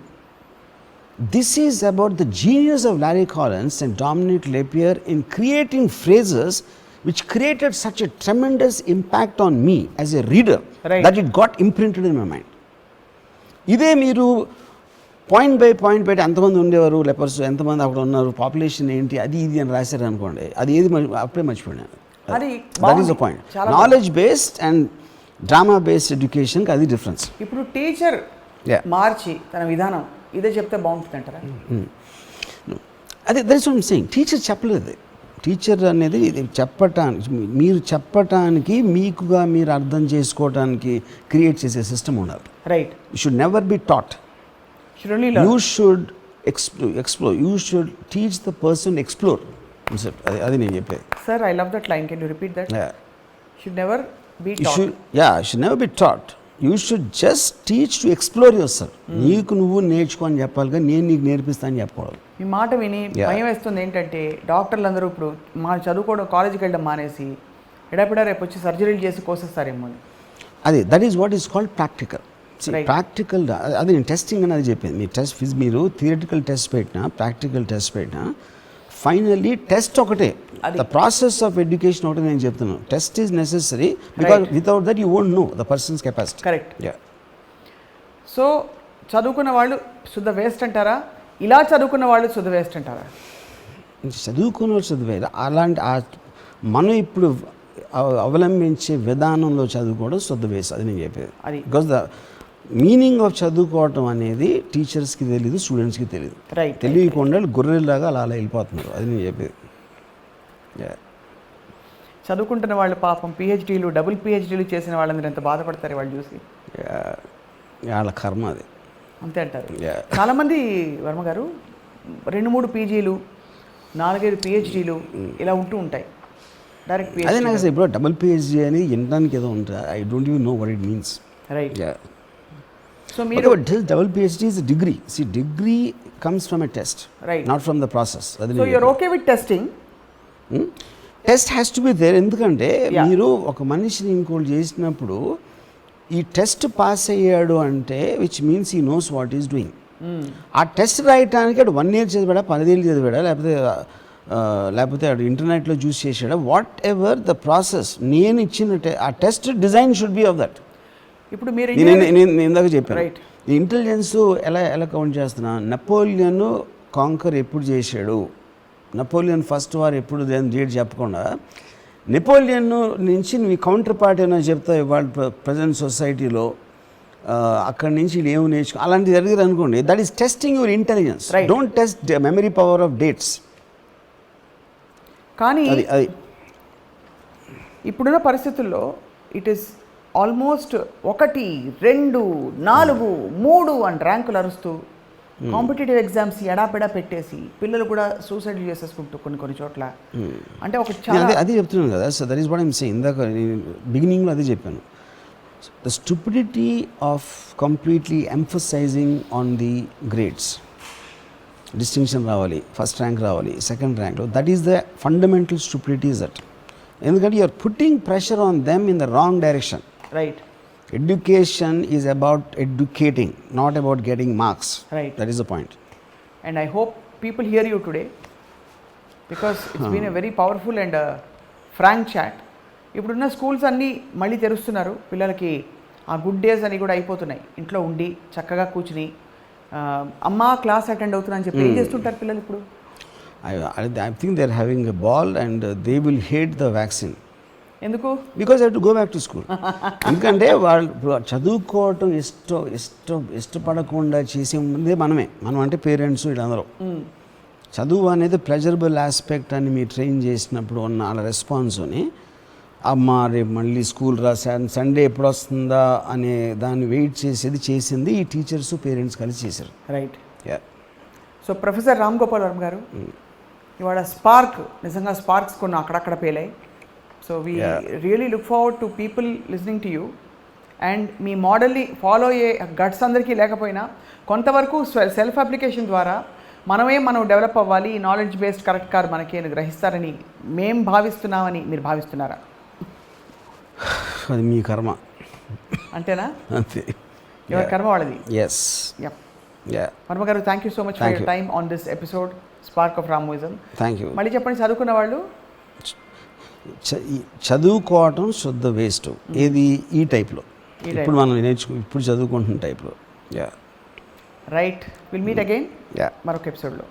This is about the genius of Larry Collins and Dominic Lapierre in creating phrases which created such a tremendous impact on me as a reader that it got imprinted in my mind. ఇదే మీరు point by point పెట్టి ఎంతమంది ఉండేవారు lepers, ఎంతమంది అక్కడ ఉన్నారు, population ఏంటి, అది ఇది అని రాశారు అనుకోండి, అది ఏది అప్పుడే మర్చిపోయాను. That is the point. Knowledge based and drama based ఎడ్యుకేషన్కి అది డిఫరెన్స్. ఇప్పుడు టీచర్ మార్చి తన విధానం ఇదే చెప్తే బాగుంటుంది అంటారా? అదే that is what I am saying. Teacher చెప్పలేదు. టీచర్ అనేది చెప్పటానికి, మీరు చెప్పటానికి, మీకుగా మీరు అర్థం చేసుకోవటానికి క్రియేట్ చేసే సిస్టమ్ ఉండాలి. You should never be taught. You should explore. You should teach the person explore. అది నేను చెప్పేది. Sir, I love that line. Can you repeat that? Should never be taught. Should never be taught. You should just teach to explore yourself. నీకు నువ్వు నేర్చుకో అని చెప్పాలి, కానీ నేను నీకు నేర్పిస్తాను చెప్పకూడదు. ఈ మాట విని భయం వేస్తుంది ఏంటంటే, డాక్టర్లు అందరూ ఇప్పుడు చదువుకోవడం, కాలేజీకి వెళ్ళడం మానేసి ఎడాపిడా రేపు వచ్చి సర్జరీలు చేసి కోసేస్తారేమో. అది that is what is called practical. Practical అది నేను టెస్టింగ్ అని అది చెప్పింది. మీరు థియరిటికల్ టెస్ట్ పెట్టినా, ప్రాక్టికల్ టెస్ట్ పెట్టినా, ఫైనల్లీ టెస్ట్ ఒకటే. ద ప్రాసెస్ ఆఫ్ ఎడ్యుకేషన్ ఒకటే నేను చెప్తున్నాను. Test is necessary because without that you won't know the persons capacity. Correct. So చదువుకున్న వాళ్ళు శుద్ధ వేస్ట్ అంటారా? ఇలా చదువుకున్న వాళ్ళు శుద్ధ వేస్ట్ అంటారా? చదువుకున్న వాళ్ళు శుద్ధ వేస్ట్. అలాంటి మనం ఇప్పుడు అవలంబించే విధానంలో చదువుకోవడం శుద్ధ వేస్ట్. అది నేను చెప్పేది. బికాజ్ ద మీనింగ్ ఆఫ్ చదువుకోవటం అనేది టీచర్స్కి తెలియదు, స్టూడెంట్స్కి తెలియదు. తెలియకుండా గొర్రెల్లాగా అలా వెళ్ళిపోతున్నారు. అది నేను చెప్పేది. చదువుకుంటున్న వాళ్ళు పాపం పిహెచ్డీలు, డబుల్ పిహెచ్డీలు చేసిన వాళ్ళందరూ ఎంత బాధపడతారు వాళ్ళు చూసి. వాళ్ళ కర్మ అది. అంతే అంటారు. చాలామంది వర్మ గారు 2-3 పీజీలు, 4-5 పిహెచ్డీలు ఇలా ఉంటూ ఉంటాయి. డైరెక్ట్ అదే నాకు ఇప్పుడు డబుల్ పిహెచ్డీ అని వినడానికి ఏదో ఉంటుంది. I don't even know what it means. So మీరు double PhD is degree. See degree comes from a test, not from the process. So you are okay with testing? Test has to be there. ఎందుకంటే మీరు ఒక మనిషిని ఇంకోటి చేసినప్పుడు ఈ test pass అయ్యాడు అంటే which means he knows what is doing. ఆ టెస్ట్ రాయటానికి అటు 1 year చదివాడా, 10 ఏళ్ళు చదివాడా, లేకపోతే అటు ఇంటర్నెట్లో చూస్ చేసాడా, వాట్ ఎవర్ ద ప్రాసెస్, నేను ఇచ్చిన ఆ test design should be of that. ఇప్పుడు మీరు నేను ఇందాక చెప్పాను, ఈ ఇంటెలిజెన్స్ ఎలా కౌంట్ చేస్తున్నా. నెపోలియన్ కాంకర్ ఎప్పుడు చేశాడు, నెపోలియన్ ఫస్ట్ వార్ ఎప్పుడు డేట్ చెప్పకుండా, నెపోలియన్ నుంచి నీ కౌంటర్ పార్ట్ ఏమైనా చెప్తా ఇవాళ ప్రజెంట్ సొసైటీలో అక్కడి నుంచి ఏమి నేర్చుకో అలాంటివి జరిగింది అనుకోండి, that is testing your intelligence. Don't test memory power of dates. కానీ అది ఇప్పుడున్న పరిస్థితుల్లో ఇట్ ఈస్ ఆల్మోస్ట్ 1, 2, 4, 3 అని ర్యాంకులు అరుస్తూ కాంపిటేటివ్ ఎగ్జామ్స్ ఎడాపెడా పెట్టేసి పిల్లలు కూడా సూసైడ్ చేసేసుకుంటూ కొన్ని చోట్ల. అంటే ఒక అదే చెప్తున్నాను కదా. So that is what I'm saying. ఇందాక బిగినింగ్లో అదే చెప్పాను. The stupidity of completely emphasising on the grades, distinction రావాలి, ఫస్ట్ ర్యాంక్ రావాలి, సెకండ్ ర్యాంక్లో, that is the fundamental stupidity is that. ఎందుకంటే you're putting pressure on them in the wrong direction. Right. Education is about educating, not about getting marks. Right. That is the point. And I hope people hear you today because it's been a very powerful and frank chat. ఇప్పుడున్న schools అన్నీ మళ్ళీ తెరుస్తున్నారు. పిల్లలకి ఆ good days అని కూడా అయిపోతున్నాయి. ఇంట్లో ఉండి చక్కగా కూర్చుని అమ్మ క్లాస్ అటెండ్ అవుతున్నా అని చెప్పి ఏం చేస్తుంటారు పిల్లలు ఇప్పుడు? I think they are having a ball and they will hate the vaccine. ఎందుకు? Because I to go back to school. ఎందుకంటే వాళ్ళు చదువుకోవటం ఇష్టపడకుండా చేసే ముందే మనం అంటే పేరెంట్స్ వీళ్ళందరూ చదువు అనేది ప్లెజరబుల్ ఆస్పెక్ట్ అని మీరు ట్రైన్ చేసినప్పుడు ఉన్న వాళ్ళ రెస్పాన్స్ని, అమ్మ రేపు మళ్ళీ స్కూల్ సండే ఎప్పుడు వస్తుందా అనే దాన్ని వెయిట్ చేసింది ఈ టీచర్స్ పేరెంట్స్ కలిసి చేశారు. Right. So professor Ram Gopal Varma గారు, ఇవాళ స్పార్క్ నిజంగా స్పార్క్స్ కొన్ని అక్కడక్కడ పేలాయి. So we really look forward to people listening to you. And మీ మోడల్ని ఫాలో అయ్యే గట్స్ అందరికీ లేకపోయినా కొంతవరకు సెల్ఫ్ అప్లికేషన్ ద్వారా మనం డెవలప్ అవ్వాలి, ఈ నాలెడ్జ్ బేస్డ్ కరెక్ట్ కార్ మనకి అని గ్రహిస్తారని మేము భావిస్తున్నామని మీరు భావిస్తున్నారా? అది మీ కర్మ. అంతేనా? అంతే. ఎవరి కర్మ వాళ్ళది. ఎస్. వర్మ గారు, thank you so much for your time on this episode spark of రామోయిజం. Thank you. మళ్ళీ చెప్పండి, చదువుకున్న వాళ్ళు చదువుకోవటం శుద్ధ వేస్ట్. ఏది ఈ టైప్లో ఇప్పుడు మనం ఇప్పుడు చదువుకుంటున్న టైప్లో. రైట్. విల్ మీట్ అగైన్ మరొక ఎపిసోడ్లో.